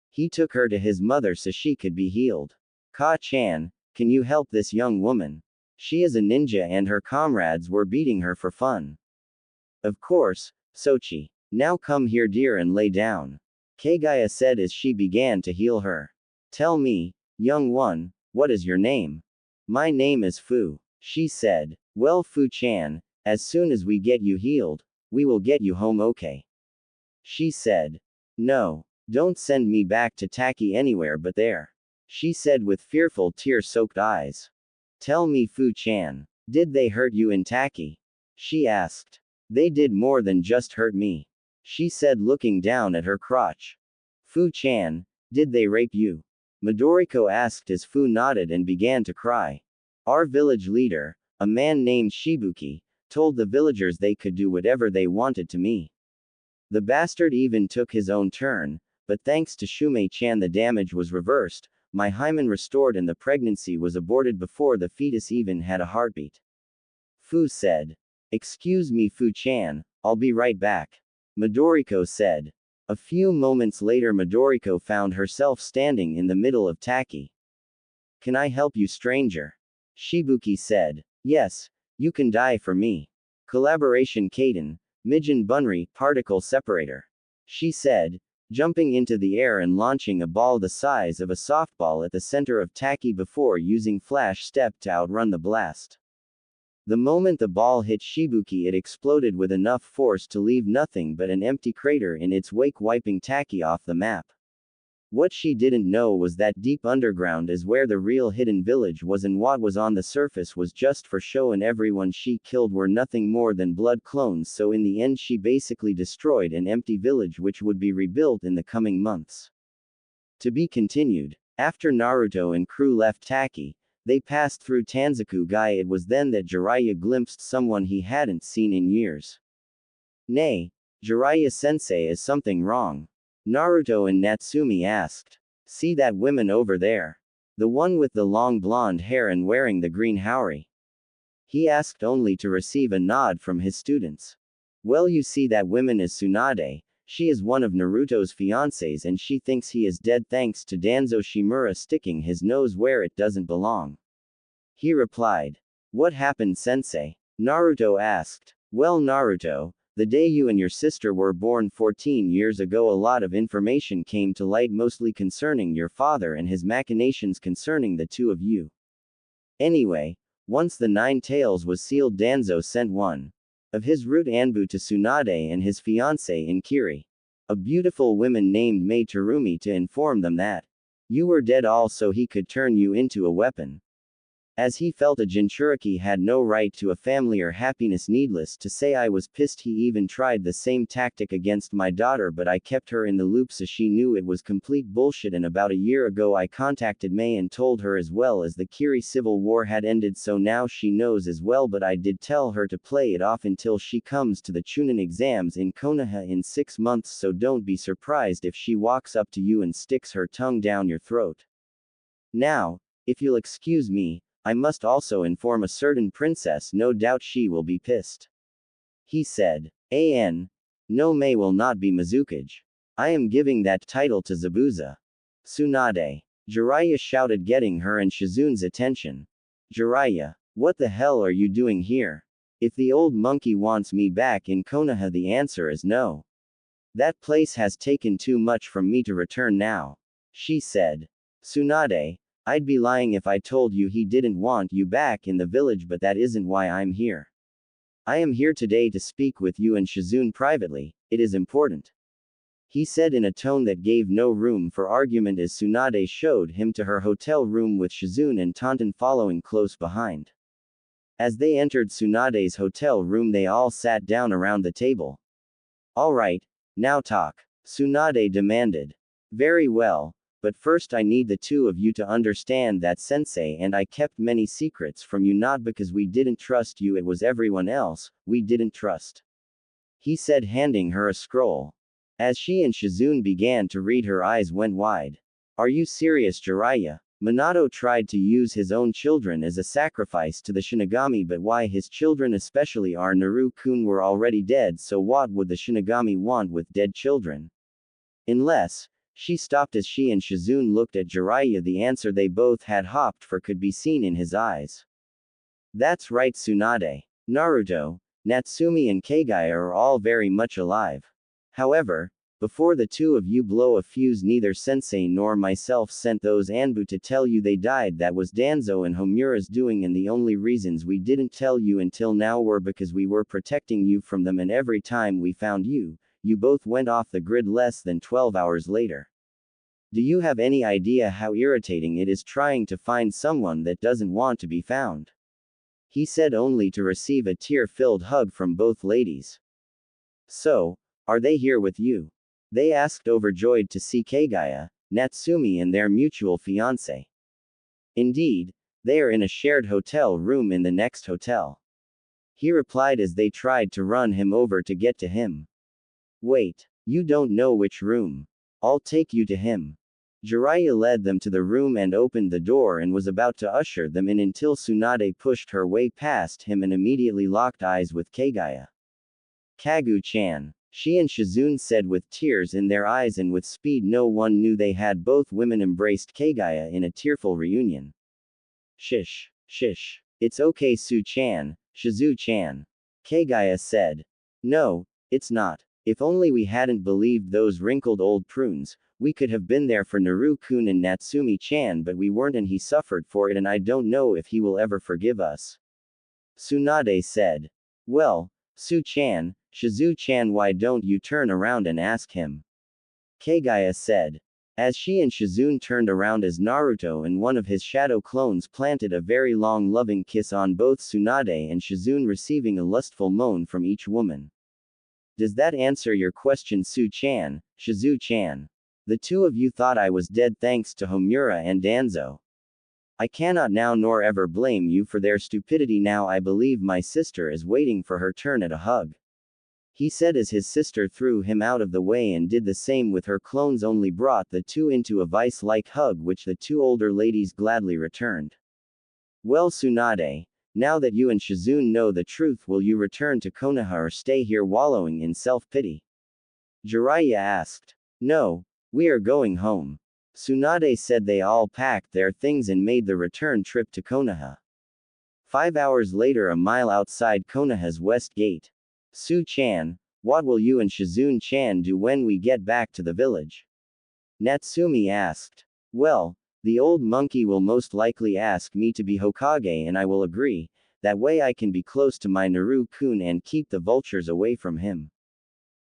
He took her to his mother so she could be healed. Ka-chan, can you help this young woman? She is a ninja and her comrades were beating her for fun. Of course, Sochi. Now come here dear and lay down. Kaguya said as she began to heal her. Tell me, young one, what is your name? My name is Fu, she said. Well, Fu-chan, as soon as we get you healed, we will get you home, okay? She said. No, don't send me back to Taki anywhere but there. She said with fearful tear-soaked eyes. Tell me, Fu-chan, did they hurt you in Taki? She asked. They did more than just hurt me. She said looking down at her crotch. Fu-chan, did they rape you? Midoriko asked as Fu nodded and began to cry. Our village leader, a man named Shibuki, told the villagers they could do whatever they wanted to me. The bastard even took his own turn, but thanks to Shumei-chan the damage was reversed, my hymen restored and the pregnancy was aborted before the fetus even had a heartbeat. Fu said. Excuse me, Fu-chan, I'll be right back. Midoriko said. A few moments later Midoriko found herself standing in the middle of Taki. Can I help you, stranger? Shibuki said. Yes, you can die for me. Collaboration Kaden, Mijin Bunri, particle separator. She said, jumping into the air and launching a ball the size of a softball at the center of Taki before using flash step to outrun the blast. The moment the ball hit Shibuki, it exploded with enough force to leave nothing but an empty crater in its wake, wiping Taki off the map. What she didn't know was that deep underground is where the real hidden village was, and what was on the surface was just for show, and everyone she killed were nothing more than blood clones, so in the end she basically destroyed an empty village which would be rebuilt in the coming months. To be continued. After Naruto and crew left Taki, they passed through Tanzaku-gai. It was then that Jiraiya glimpsed someone he hadn't seen in years. Nay, Jiraiya-sensei, is something wrong? Naruto and Natsumi asked. See that woman over there? The one with the long blonde hair and wearing the green haori. He asked only to receive a nod from his students. Well, you see, that woman is Tsunade. She is one of Naruto's fiancées and she thinks he is dead thanks to Danzo Shimura sticking his nose where it doesn't belong. He replied. What happened, sensei? Naruto asked. Well, Naruto, the day you and your sister were born 14 years ago, a lot of information came to light, mostly concerning your father and his machinations concerning the two of you. Anyway, once the 9 tails was sealed, Danzo sent one of his root Anbu to Tsunade and his fiancée Inkiri, a beautiful woman named Mei Terumi, to inform them that you were dead, all so he could turn you into a weapon. As he felt a Jinchuriki had no right to a family or happiness. Needless to say, I was pissed. He even tried the same tactic against my daughter, but I kept her in the loop so she knew it was complete bullshit. And about a year ago I contacted Mei and told her as well, as the Kiri civil war had ended, so now she knows as well, but I did tell her to play it off until she comes to the Chunin exams in Konoha in 6 months, so don't be surprised if she walks up to you and sticks her tongue down your throat. Now, if you'll excuse me, I must also inform a certain princess, no doubt she will be pissed. He said. No, Mei will not be Mizukage. I am giving that title to Zabuza. Tsunade. Jiraiya shouted, getting her and Shizune's attention. Jiraiya, what the hell are you doing here? If the old monkey wants me back in Konoha, the answer is no. That place has taken too much from me to return now. She said. Tsunade, I'd be lying if I told you he didn't want you back in the village, but that isn't why I'm here. I am here today to speak with you and Shizune privately. It is important. He said in a tone that gave no room for argument as Tsunade showed him to her hotel room with Shizune and Tonton following close behind. As they entered Tsunade's hotel room, they all sat down around the table. Alright, now talk, Tsunade demanded. Very well. But first I need the two of you to understand that sensei and I kept many secrets from you, not because we didn't trust you, it was everyone else we didn't trust. He said, handing her a scroll. As she and Shizune began to read, her eyes went wide. Are you serious, Jiraiya? Minato tried to use his own children as a sacrifice to the Shinigami, but why his children, especially our Naru-kun, were already dead, so what would the Shinigami want with dead children? Unless... She stopped as she and Shizune looked at Jiraiya. The answer they both had hopped for could be seen in his eyes. That's right, Tsunade. Naruto, Natsumi and Kaguya are all very much alive. However, before the two of you blow a fuse, neither sensei nor myself sent those Anbu to tell you they died. That was Danzo and Homura's doing, and the only reasons we didn't tell you until now were because we were protecting you from them, and every time we found you, you both went off the grid less than 12 hours later. Do you have any idea how irritating it is trying to find someone that doesn't want to be found? He said, only to receive a tear-filled hug from both ladies. So, are they here with you? They asked, overjoyed to see Kaguya, Natsumi and their mutual fiancé. Indeed, they are in a shared hotel room in the next hotel. He replied as they tried to run him over to get to him. Wait, you don't know which room? I'll take you to him. Jiraiya led them to the room and opened the door and was about to usher them in until Tsunade pushed her way past him and immediately locked eyes with Kaguya. Kagu-chan. She and Shizune said with tears in their eyes, and with speed no one knew they had. Both women embraced Kaguya in a tearful reunion. Shish. Shish. It's okay, Su-chan, Shizu-chan. Kaguya said. No, it's not. If only we hadn't believed those wrinkled old prunes, we could have been there for Naru-kun and Natsumi-chan, but we weren't and he suffered for it, and I don't know if he will ever forgive us. Tsunade said. Well, Su-chan, Shizu-chan, why don't you turn around and ask him? Kaguya said. As she and Shizune turned around, as Naruto and one of his shadow clones planted a very long loving kiss on both Tsunade and Shizune, receiving a lustful moan from each woman. Does that answer your question, Su-chan, Shizu-chan? The two of you thought I was dead thanks to Homura and Danzo. I cannot now nor ever blame you for their stupidity. Now I believe my sister is waiting for her turn at a hug. he said as his sister threw him out of the way and did the same with her clones, only brought the two into a vice-like hug which the two older ladies gladly returned. Well Tsunade, now that you and Shizune know the truth, will you return to Konoha or stay here wallowing in self-pity? Jiraiya asked. No, we are going home. Tsunade said. They all packed their things and made the return trip to Konoha. 5 hours later, a mile outside Konoha's west gate. Su-chan, what will you and Shizune-chan do when we get back to the village? Natsumi asked. Well, the old monkey will most likely ask me to be Hokage and I will agree, that way I can be close to my Naru-kun and keep the vultures away from him.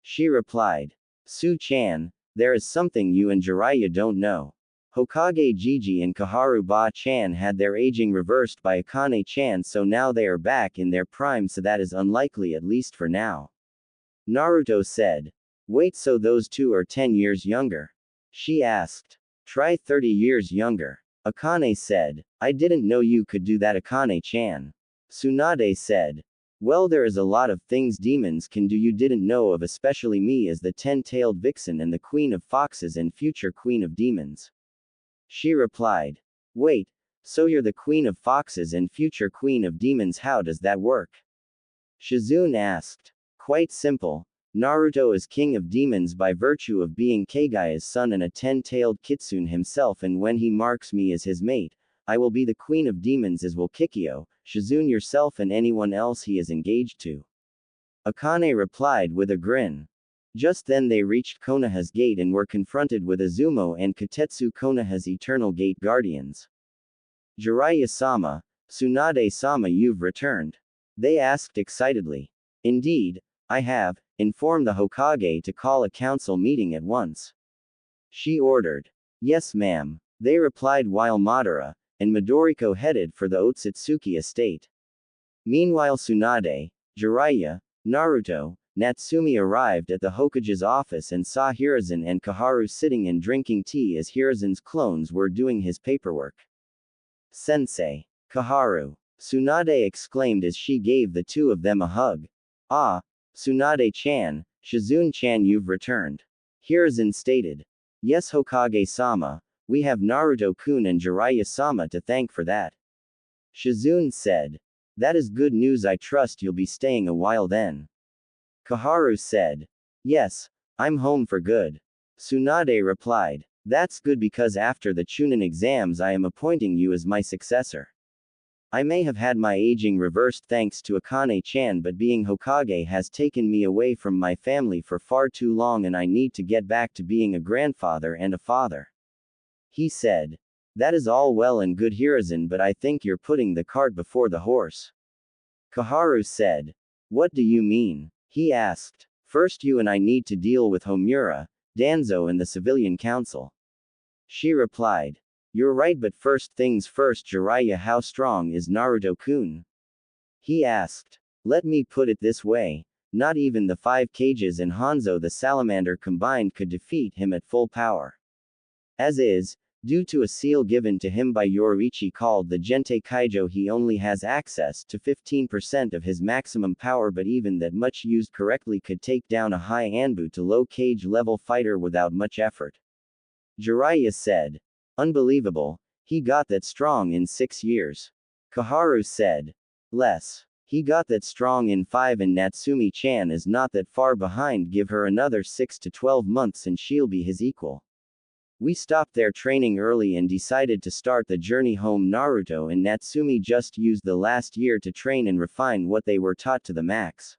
She replied. Su-chan, there is something you and Jiraiya don't know. Hokage Gigi and Kaharu Ba-chan had their aging reversed by Akane-chan, so now they are back in their prime, so that is unlikely, at least for now. Naruto said. Wait, so those two are 10 years younger? She asked. Try 30 years younger. Akane said. I didn't know you could do that, Akane-chan. Tsunade said. Well, there is a lot of things demons can do you didn't know of, especially me as the 10-tailed vixen and the queen of foxes and future queen of demons. She replied. Wait, so you're the queen of foxes and future queen of demons, how does that work? Shizune asked. Quite simple. Naruto is king of demons by virtue of being Kaguya's son and a 10-tailed kitsune himself, and when he marks me as his mate, I will be the queen of demons, as will Kikyo, Shizune yourself, and anyone else he is engaged to. Akane replied with a grin. Just then they reached Konoha's gate and were confronted with Izumo and Kotetsu, Konoha's eternal gate guardians. Jiraiya-sama, Tsunade-sama, you've returned. They asked excitedly. Indeed, I have. Inform the Hokage to call a council meeting at once. She ordered. Yes ma'am, they replied while Madara and Midoriko headed for the Otsutsuki estate. Meanwhile Tsunade, Jiraiya, Naruto, Natsumi arrived at the Hokage's office and saw Hiruzen and Kaharu sitting and drinking tea as Hiruzen's clones were doing his paperwork. Sensei. Kaharu. Tsunade exclaimed as she gave the two of them a hug. Ah, Tsunade-chan, Shizune-chan, you've returned. Hiruzen stated. Yes Hokage-sama, we have Naruto-kun and Jiraiya-sama to thank for that. Shizune said. That is good news, I trust you'll be staying a while then. Kaharu said. Yes, I'm home for good. Tsunade replied. That's good because after the Chunin exams I am appointing you as my successor. I may have had my aging reversed thanks to Akane-chan, but being Hokage has taken me away from my family for far too long and I need to get back to being a grandfather and a father. He said. That is all well and good Hiruzen, but I think you're putting the cart before the horse. Kaharu said. What do you mean? He asked. First you and I need to deal with Homura, Danzo and the civilian council. She replied. You're right, but first things first, Jiraiya, how strong is Naruto-kun? He asked. Let me put it this way, not even the 5 Kages and Hanzo the salamander combined could defeat him at full power. As is, due to a seal given to him by Yoruichi called the Gente Kaijo, he only has access to 15% of his maximum power, but even that much used correctly could take down a high Anbu to low Kage level fighter without much effort. Jiraiya said. Unbelievable, he got that strong in 6 years. Kaharu said. Less. He got that strong in 5 and Natsumi-chan is not that far behind, give her another 6 to 12 months and she'll be his equal. We stopped their training early and decided to start the journey home. Naruto and Natsumi just used the last year to train and refine what they were taught to the max.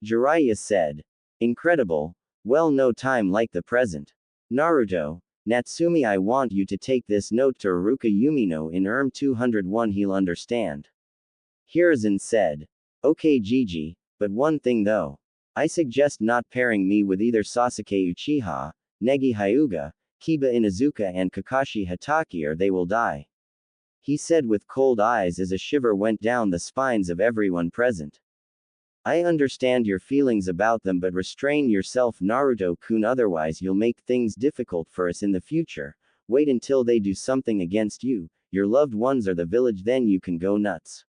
Jiraiya said. Incredible, well, no time like the present. Naruto, Natsumi, I want you to take this note to Iruka Yumino in 201, he'll understand. Hiruzen said. Okay Gigi, but one thing though. I suggest not pairing me with either Sasuke Uchiha, Negi Hyuga, Kiba Inuzuka and Kakashi Hatake, or they will die. He said with cold eyes as a shiver went down the spines of everyone present. I understand your feelings about them, but restrain yourself, Naruto-kun, otherwise you'll make things difficult for us in the future. Wait until they do something against you, your loved ones or the village, then you can go nuts.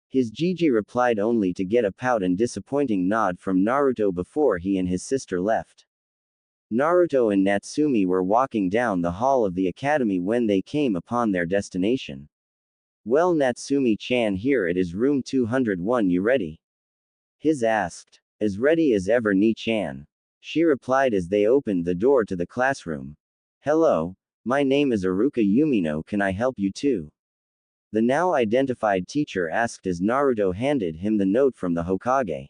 His Gigi replied only to get a pout and disappointing nod from Naruto before he and his sister left. Naruto and Natsumi were walking down the hall of the academy when they came upon their destination. Well, Natsumi-chan, here it is, room 201, you ready? His asked. As ready as ever, Ni-chan. She replied as they opened the door to the classroom. Hello, my name is Aruka Yumino, can I help you too? The now identified teacher asked as Naruto handed him the note from the Hokage.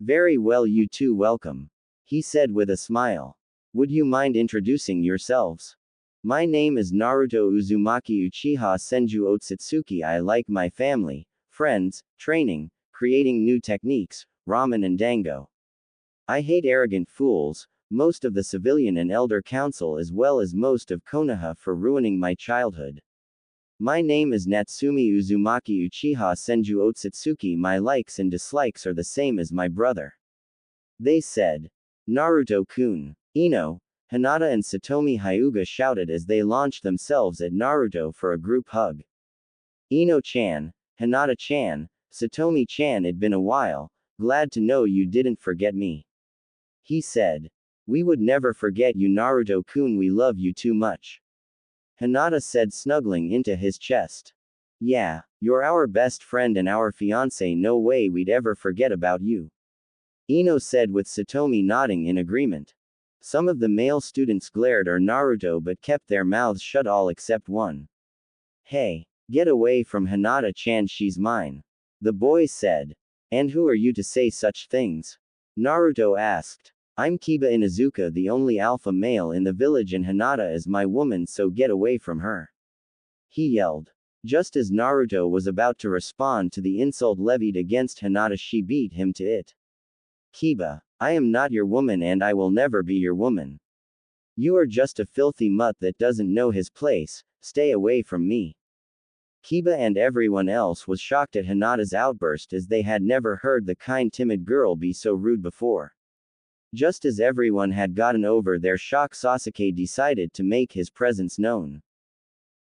Very well, you two, welcome. He said with a smile. Would you mind introducing yourselves? My name is Naruto Uzumaki Uchiha Senju Otsutsuki. I like my family, friends, training, creating new techniques, ramen and dango. I hate arrogant fools, most of the civilian and elder council as well as most of Konoha for ruining my childhood. My name is Natsumi Uzumaki Uchiha Senju Otsutsuki. My likes and dislikes are the same as my brother. They said. Naruto-kun. Ino, Hinata and Satomi Hyuga shouted as they launched themselves at Naruto for a group hug. Ino-chan, Hinata-chan, Satomi-chan, it'd been a while, glad to know you didn't forget me. He said. We would never forget you, Naruto-kun, we love you too much. Hinata said, snuggling into his chest. Yeah, you're our best friend and our fiancé, no way we'd ever forget about you. Ino said with Satomi nodding in agreement. Some of the male students glared at Naruto but kept their mouths shut, all except one. Hey, get away from Hinata-chan, she's mine. The boy said. And who are you to say such things? Naruto asked. I'm Kiba Inuzuka, the only alpha male in the village, and Hinata is my woman, so get away from her. He yelled. Just as Naruto was about to respond to the insult levied against Hinata, she beat him to it. Kiba, I am not your woman and I will never be your woman. You are just a filthy mutt that doesn't know his place, stay away from me. Kiba and everyone else was shocked at Hinata's outburst, as they had never heard the kind timid girl be so rude before. Just as everyone had gotten over their shock, Sasuke decided to make his presence known.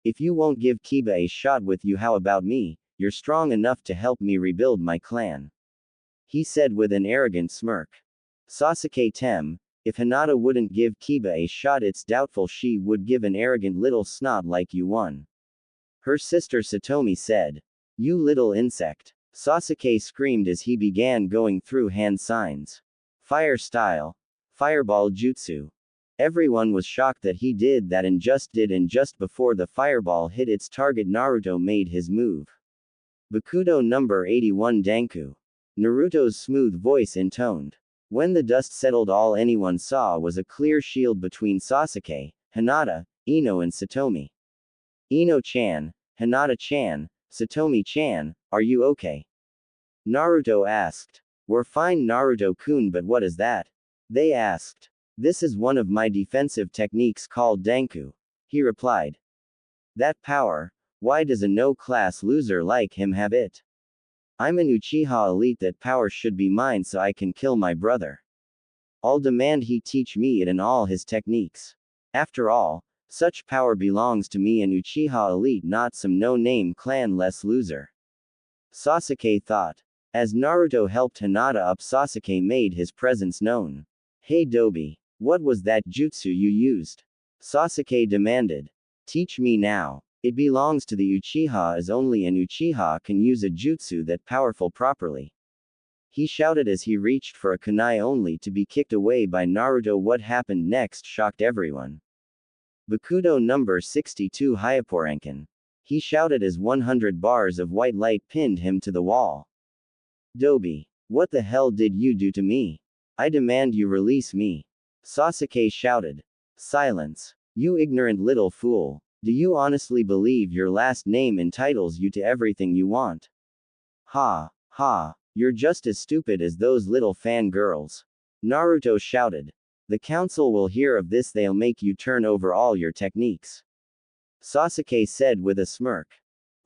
If you won't give Kiba a shot with you, how about me? You're strong enough to help me rebuild my clan. He said with an arrogant smirk. Sasuke, if Hinata wouldn't give Kiba a shot, it's doubtful she would give an arrogant little snot like you one. Her sister Satomi said. You little insect. Sasuke screamed as he began going through hand signs. Fire style. Fireball jutsu. Everyone was shocked that he did that, and just before the fireball hit its target, Naruto made his move. Bakudo number 81 Danku. Naruto's smooth voice intoned. When the dust settled, all anyone saw was a clear shield between Sasuke, Hinata, Ino and Satomi. Ino-chan, Hinata-chan, Satomi-chan, are you okay? Naruto asked. We're fine, Naruto-kun, but what is that? They asked. This is one of my defensive techniques called Danku. He replied. That power? Why does a no-class loser like him have it? I'm an Uchiha elite, that power should be mine so I can kill my brother. I'll demand he teach me it and all his techniques. After all, such power belongs to me, an Uchiha elite, not some no-name clan-less loser. Sasuke thought. As Naruto helped Hinata up, Sasuke made his presence known. Hey Dobi, what was that jutsu you used? Sasuke demanded. Teach me now. It belongs to the Uchiha, as only an Uchiha can use a jutsu that powerful properly. He shouted as he reached for a kunai, only to be kicked away by Naruto. What happened next shocked everyone. Bakudo number 62 Hyaporankan. He shouted as 100 bars of white light pinned him to the wall. Dobi, what the hell did you do to me? I demand you release me. Sasuke shouted. Silence. You ignorant little fool. Do you honestly believe your last name entitles you to everything you want? Ha, ha, you're just as stupid as those little fangirls. Naruto shouted. The council will hear of this, they'll make you turn over all your techniques. Sasuke said with a smirk.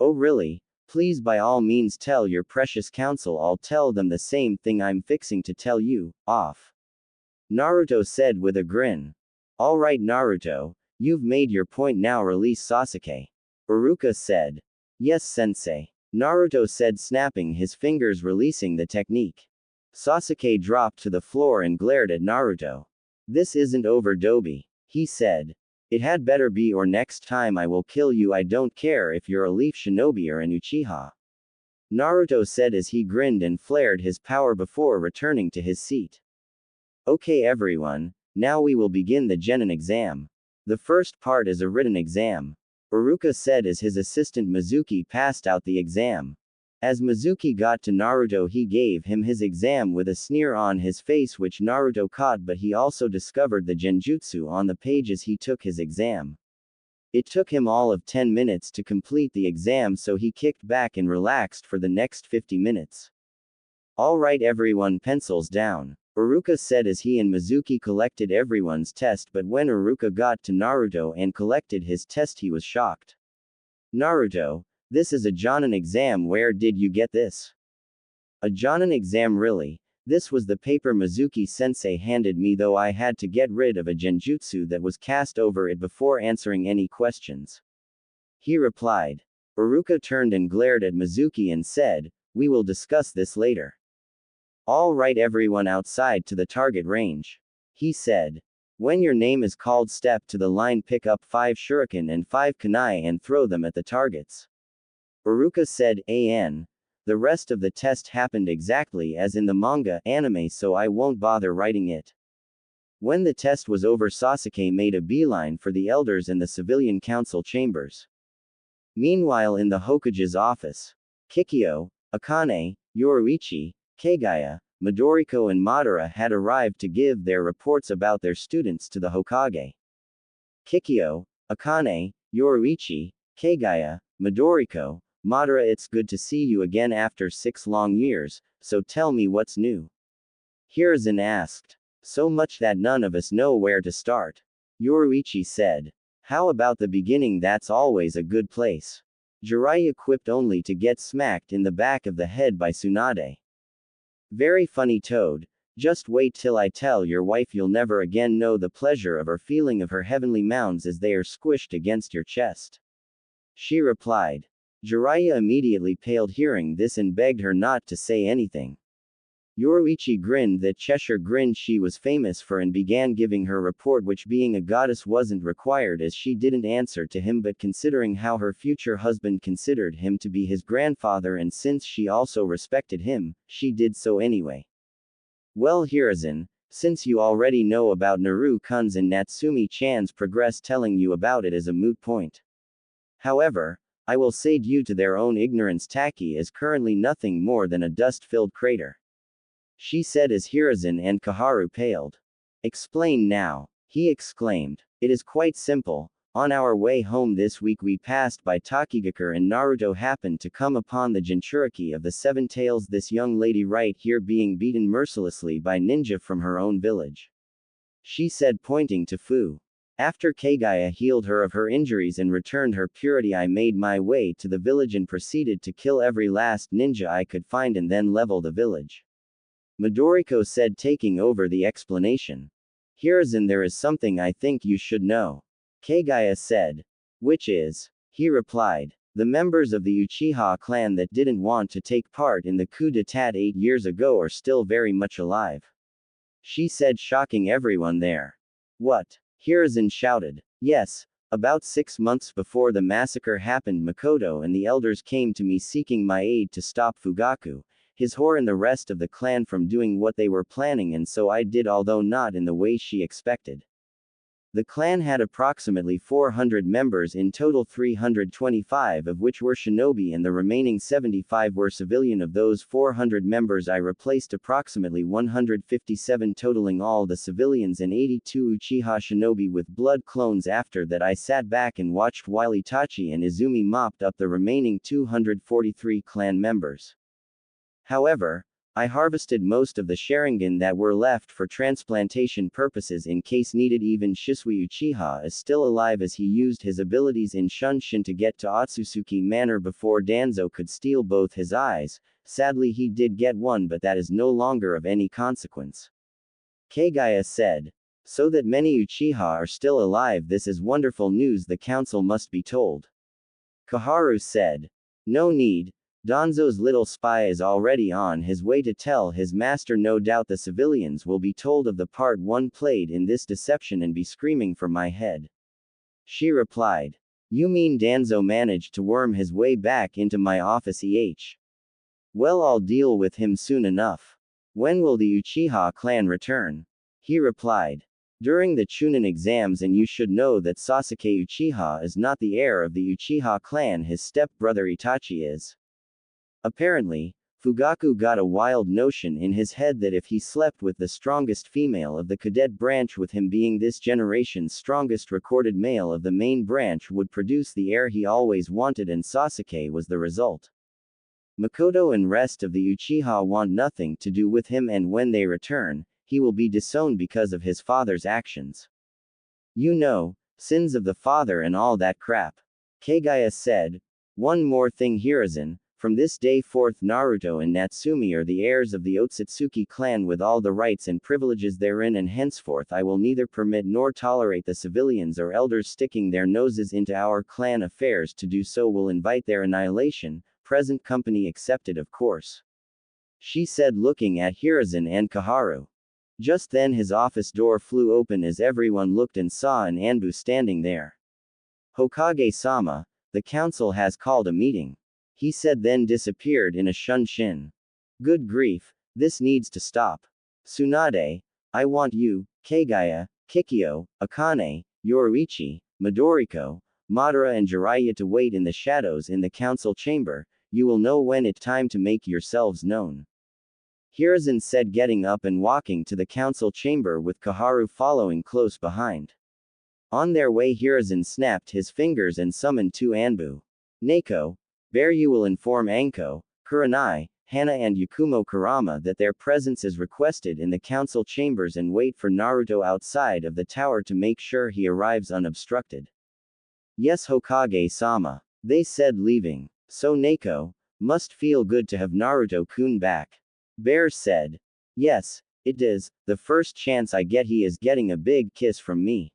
Oh really? Please, by all means tell your precious council, I'll tell them the same thing I'm fixing to tell you, off. Naruto said with a grin. Alright Naruto, you've made your point, now release Sasuke. Iruka said. Yes sensei. Naruto said, snapping his fingers, releasing the technique. Sasuke dropped to the floor and glared at Naruto. This isn't over, Dobi, he said. It had better be, or next time I will kill you. I don't care if you're a leaf shinobi or an Uchiha. Naruto said as he grinned and flared his power before returning to his seat. Okay everyone, now we will begin the genin exam. The first part is a written exam. Iruka said as his assistant Mizuki passed out the exam. As Mizuki got to Naruto, he gave him his exam with a sneer on his face, which Naruto caught, but he also discovered the genjutsu on the page as he took his exam. It took him all of 10 minutes to complete the exam, so he kicked back and relaxed for the next 50 minutes. Alright everyone, pencils down, Iruka said as he and Mizuki collected everyone's test, but when Iruka got to Naruto and collected his test, he was shocked. Naruto, this is a Jonin exam, where did you get this? A Jonin exam, really? This was the paper Mizuki-sensei handed me, though I had to get rid of a genjutsu that was cast over it before answering any questions. He replied. Iruka turned and glared at Mizuki and said, we will discuss this later. All right everyone, outside to the target range. He said. When your name is called, step to the line, pick up 5 shuriken and 5 kunai and throw them at the targets. Iruka said, "An. The rest of the test happened exactly as in the manga, anime, so I won't bother writing it." When the test was over, Sasuke made a beeline for the elders and the civilian council chambers. Meanwhile, in the Hokage's office, Kikyo, Akane, Yoruichi, Kaguya, Midoriko and Madara had arrived to give their reports about their students to the Hokage. Kikyo, Akane, Yoruichi, Kaguya, Midoriko, Madara, it's good to see you again after 6 long years, so tell me what's new. Hiruzen asked. So much that none of us know where to start. Yoruichi said. How about the beginning? That's always a good place. Jiraiya quipped, only to get smacked in the back of the head by Tsunade. Very funny, Toad. Just wait till I tell your wife, you'll never again know the pleasure of her feeling of her heavenly mounds as they are squished against your chest. She replied. Jiraiya immediately paled hearing this and begged her not to say anything. Yoruichi grinned that Cheshire grin she was famous for and began giving her report, which being a goddess wasn't required as she didn't answer to him, but considering how her future husband considered him to be his grandfather and since she also respected him, she did so anyway. Well Hiruzen, since you already know about Naru-kun's and Natsumi-chan's progress, telling you about it is a moot point. However, I will say due to their own ignorance, Taki is currently nothing more than a dust-filled crater. She said as Hiruzen and Koharu paled. Explain now, he exclaimed. It is quite simple. On our way home this week we passed by Takigakure and Naruto happened to come upon the Jinchuriki of the 7 tails, this young lady right here being beaten mercilessly by ninja from her own village. She said, pointing to Fu. After Kaguya healed her of her injuries and returned her purity, I made my way to the village and proceeded to kill every last ninja I could find and then level the village. Midoriko said, taking over the explanation. Hiruzen, there is something I think you should know. Kaguya said. Which is? He replied. The members of the Uchiha clan that didn't want to take part in the coup d'etat 8 years ago are still very much alive. She said, shocking everyone there. What? Hiruzen shouted. Yes. About 6 months before the massacre happened, Mikoto and the elders came to me seeking my aid to stop Fugaku, his whore, and the rest of the clan from doing what they were planning, and so I did, although not in the way she expected. The clan had approximately 400 members in total, 325 of which were shinobi and the remaining 75 were civilian. Of those 400 members I replaced approximately 157, totaling all the civilians, and 82 Uchiha shinobi with blood clones. After that I sat back and watched while Itachi and Izumi mopped up the remaining 243 clan members. However, I harvested most of the Sharingan that were left for transplantation purposes in case needed. Even Shisui Uchiha is still alive as he used his abilities in Shunshin to get to Otsutsuki Manor before Danzo could steal both his eyes. Sadly he did get one, but that is no longer of any consequence. Kaguya said. So that many Uchiha are still alive, this is wonderful news, the council must be told. Koharu said. No need. Danzo's little spy is already on his way to tell his master. No doubt the civilians will be told of the part one played in this deception and be screaming for my head. She replied. You mean Danzo managed to worm his way back into my office? Well, I'll deal with him soon enough. When will the Uchiha clan return? He replied. During the Chunin exams, and you should know that Sasuke Uchiha is not the heir of the Uchiha clan, his step-brother Itachi is. Apparently, Fugaku got a wild notion in his head that if he slept with the strongest female of the cadet branch, with him being this generation's strongest recorded male of the main branch, would produce the heir he always wanted, and Sasuke was the result. Mikoto and rest of the Uchiha want nothing to do with him, and when they return, he will be disowned because of his father's actions. You know, sins of the father and all that crap. Kaguya said. One more thing, Hiruzen. From this day forth, Naruto and Natsumi are the heirs of the Otsutsuki clan with all the rights and privileges therein, and henceforth I will neither permit nor tolerate the civilians or elders sticking their noses into our clan affairs. To do so will invite their annihilation, present company accepted, of course. She said, looking at Hiruzen and Koharu. Just then his office door flew open as everyone looked and saw an Anbu standing there. Hokage-sama, the council has called a meeting. He said, then disappeared in a shunshin. Good grief, this needs to stop. Tsunade, I want you, Kaguya, Kikyo, Akane, Yoruichi, Midoriko, Madara and Jiraiya to wait in the shadows in the council chamber. You will know when it's time to make yourselves known. Hiruzen said, getting up and walking to the council chamber with Koharu following close behind. On their way, Hiruzen snapped his fingers and summoned two Anbu. Neko, Bear, you will inform Anko, Kurenai, Hana and YakumoKurama that their presence is requested in the council chambers, and wait for Naruto outside of the tower to make sure he arrives unobstructed. Yes, Hokage-sama, they said, leaving. So Neko, must feel good to have Naruto-kun back. Bear said. Yes, it is, the first chance I get he is getting a big kiss from me.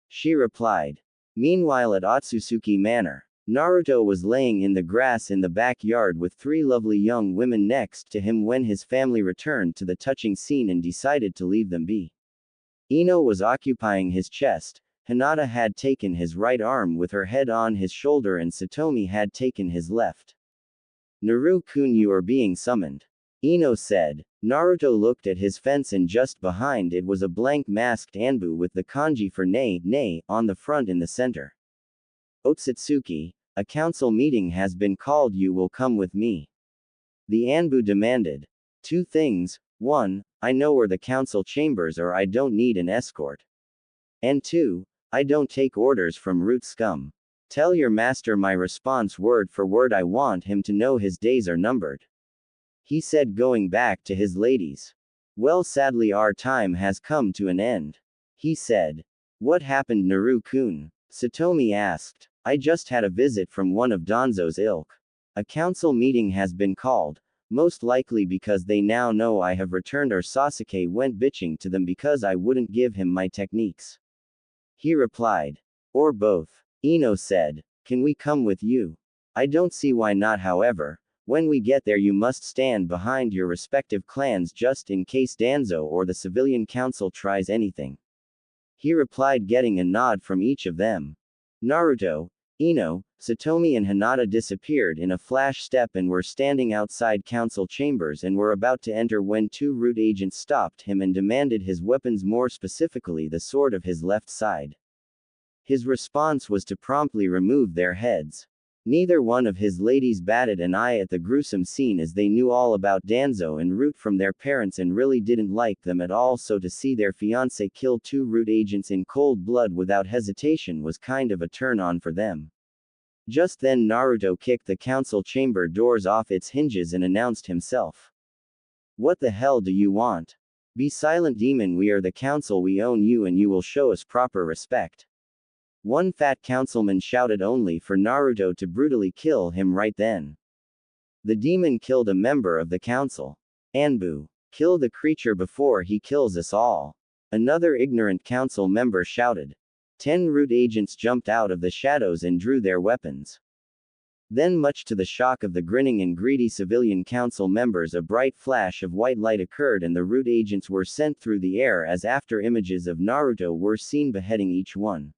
She replied. Meanwhile at Otsutsuki Manor, Naruto was laying in the grass in the backyard with three lovely young women next to him when his family returned to the touching scene and decided to leave them be. Ino was occupying his chest, Hinata had taken his right arm with her head on his shoulder, and Satomi had taken his left. Naru-kun, you are being summoned. Ino said. Naruto looked at his fence, and just behind it was a blank masked Anbu with the kanji for ne on the front in the center. Otsutsuki, a council meeting has been called, you will come with me. The Anbu demanded. Two things, one, I know where the council chambers are, I don't need an escort. And two, I don't take orders from root scum. Tell your master my response word for word, I want him to know his days are numbered. He said, going back to his ladies. Well, sadly our time has come to an end. He said. What happened, Naru-kun? Satomi asked. I just had a visit from one of Danzo's ilk. A council meeting has been called, most likely because they now know I have returned, or Sasuke went bitching to them because I wouldn't give him my techniques. He replied. Or both. Ino said. Can we come with you? I don't see why not, however. When we get there you must stand behind your respective clans just in case Danzo or the civilian council tries anything. He replied, getting a nod from each of them. Naruto, Ino, Satomi and Hinata disappeared in a flash step and were standing outside council chambers and were about to enter when two root agents stopped him and demanded his weapons, more specifically the sword of his left side. His response was to promptly remove their heads. Neither one of his ladies batted an eye at the gruesome scene, as they knew all about Danzo and Root from their parents and really didn't like them at all, so to see their fiancé kill two Root agents in cold blood without hesitation was kind of a turn-on for them. Just then Naruto kicked the council chamber doors off its hinges and announced himself. What the hell do you want? Be silent, demon, we are the council, we own you and you will show us proper respect. One fat councilman shouted, only for Naruto to brutally kill him right then. The demon killed a member of the council. Anbu, kill the creature before he kills us all. Another ignorant council member shouted. 10 root agents jumped out of the shadows and drew their weapons. Then, much to the shock of the grinning and greedy civilian council members, a bright flash of white light occurred and the root agents were sent through the air as after images of Naruto were seen beheading each one.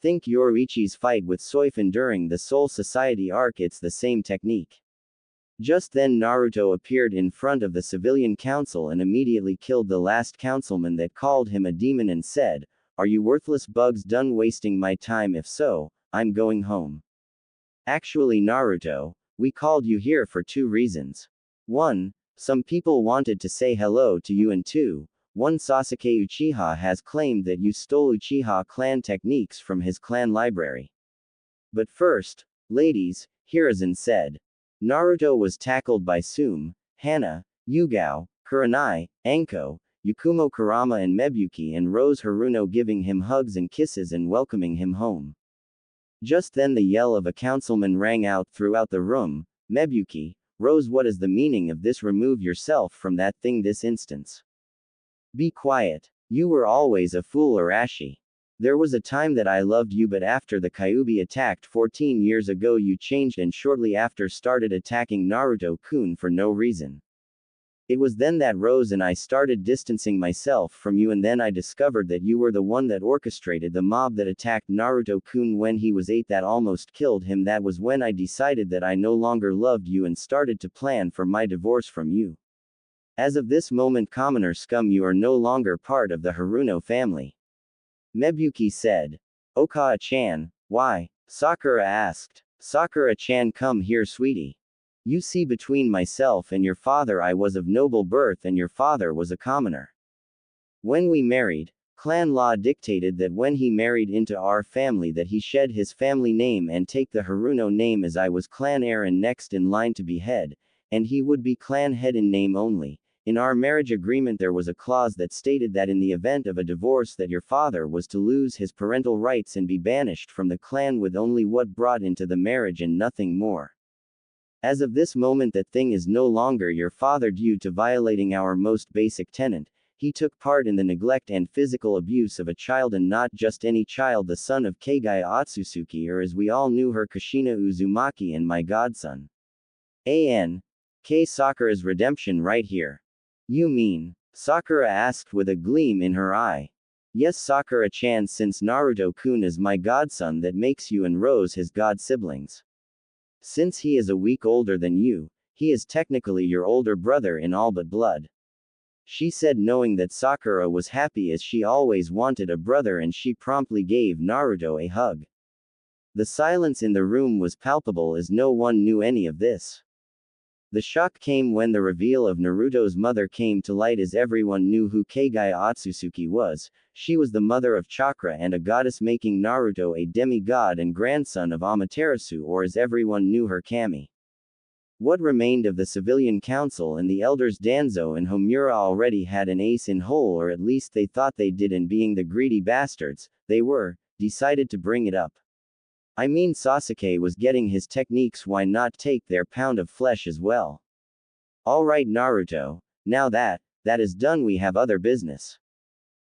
Think Yoruichi's fight with Soifun during the Soul Society arc. It's the same technique. Just then Naruto appeared in front of the civilian council and immediately killed the last councilman that called him a demon and said, "Are you worthless bugs done wasting my time? If so, I'm going home." Actually, Naruto, we called you here for two reasons. 1. Some people wanted to say hello to you, and 2. One Sasuke Uchiha has claimed that you stole Uchiha clan techniques from his clan library. But first, ladies, Hiruzen said. Naruto was tackled by Tsunade, Hana, Yugao, Kurenai, Anko, YakumoKurama and Meibuki, and Rose Haruno, giving him hugs and kisses and welcoming him home. Just then the yell of a councilman rang out throughout the room. "Meibuki, Rose, what is the meaning of this? Remove yourself from that thing this instance. Be quiet. You were always a fool, Arashi. There was a time that I loved you, but after the Kyuubi attacked 14 years ago you changed and shortly after started attacking Naruto-kun for no reason. It was then that Rose and I started distancing myself from you, and then I discovered that you were the one that orchestrated the mob that attacked Naruto-kun when he was 8, that almost killed him. That was when I decided that I no longer loved you and started to plan for my divorce from you. As of this moment, commoner scum, you are no longer part of the Haruno family." Meibuki said. "Okawa-chan, why?" Sakura asked. "Sakura-chan, come here, sweetie. You see, between myself and your father, I was of noble birth and your father was a commoner. When we married, clan law dictated that when he married into our family that he shed his family name and take the Haruno name, as I was clan heir and next in line to be head, and he would be clan head in name only. In our marriage agreement there was a clause that stated that in the event of a divorce that your father was to lose his parental rights and be banished from the clan with only what brought into the marriage and nothing more. As of this moment that thing is no longer your father due to violating our most basic tenet. He took part in the neglect and physical abuse of a child, and not just any child, the son of Kaguya Otsutsuki, or as we all knew her, Kushina Uzumaki, and my godson. Sakura's redemption right here. You mean? Sakura asked with a gleam in her eye. Yes, Sakura-chan, since Naruto-kun is my godson, that makes you and Rose his god siblings. Since he is a week older than you, he is technically your older brother in all but blood. She said, knowing that Sakura was happy as she always wanted a brother, and she promptly gave Naruto a hug. The silence in the room was palpable as no one knew any of this. The shock came when the reveal of Naruto's mother came to light, as everyone knew who Kaguya Otsutsuki was. She was the mother of chakra and a goddess, making Naruto a demigod and grandson of Amaterasu, or as everyone knew her, Kami. What remained of the civilian council and the elders Danzo and Homura already had an ace in hole, or at least they thought they did, and being the greedy bastards they were, decided to bring it up. I mean, Sasuke was getting his techniques, why not take their pound of flesh as well? Alright Naruto, now that is done, we have other business.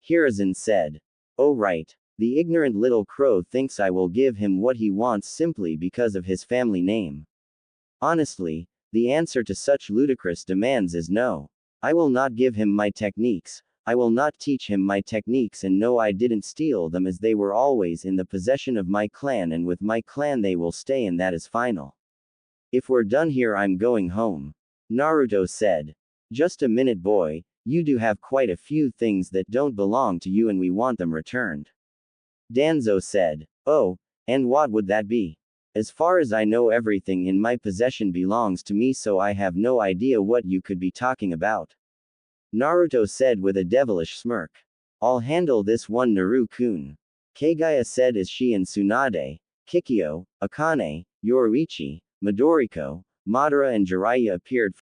Hiruzen said. Oh right. The ignorant little crow thinks I will give him what he wants simply because of his family name. Honestly, the answer to such ludicrous demands is no. I will not give him my techniques. I will not teach him my techniques, and no, I didn't steal them, as they were always in the possession of my clan, and with my clan they will stay, and that is final. If we're done here, I'm going home. Naruto said. Just a minute, boy, you do have quite a few things that don't belong to you and we want them returned. Danzo said. Oh, and what would that be? As far as I know, everything in my possession belongs to me, so I have no idea what you could be talking about. Naruto said with a devilish smirk. I'll handle this one, Naru-kun. Kaguya said as she and Tsunade, Kikyo, Akane, Yoruichi, Midoriko, Madara and Jiraiya appeared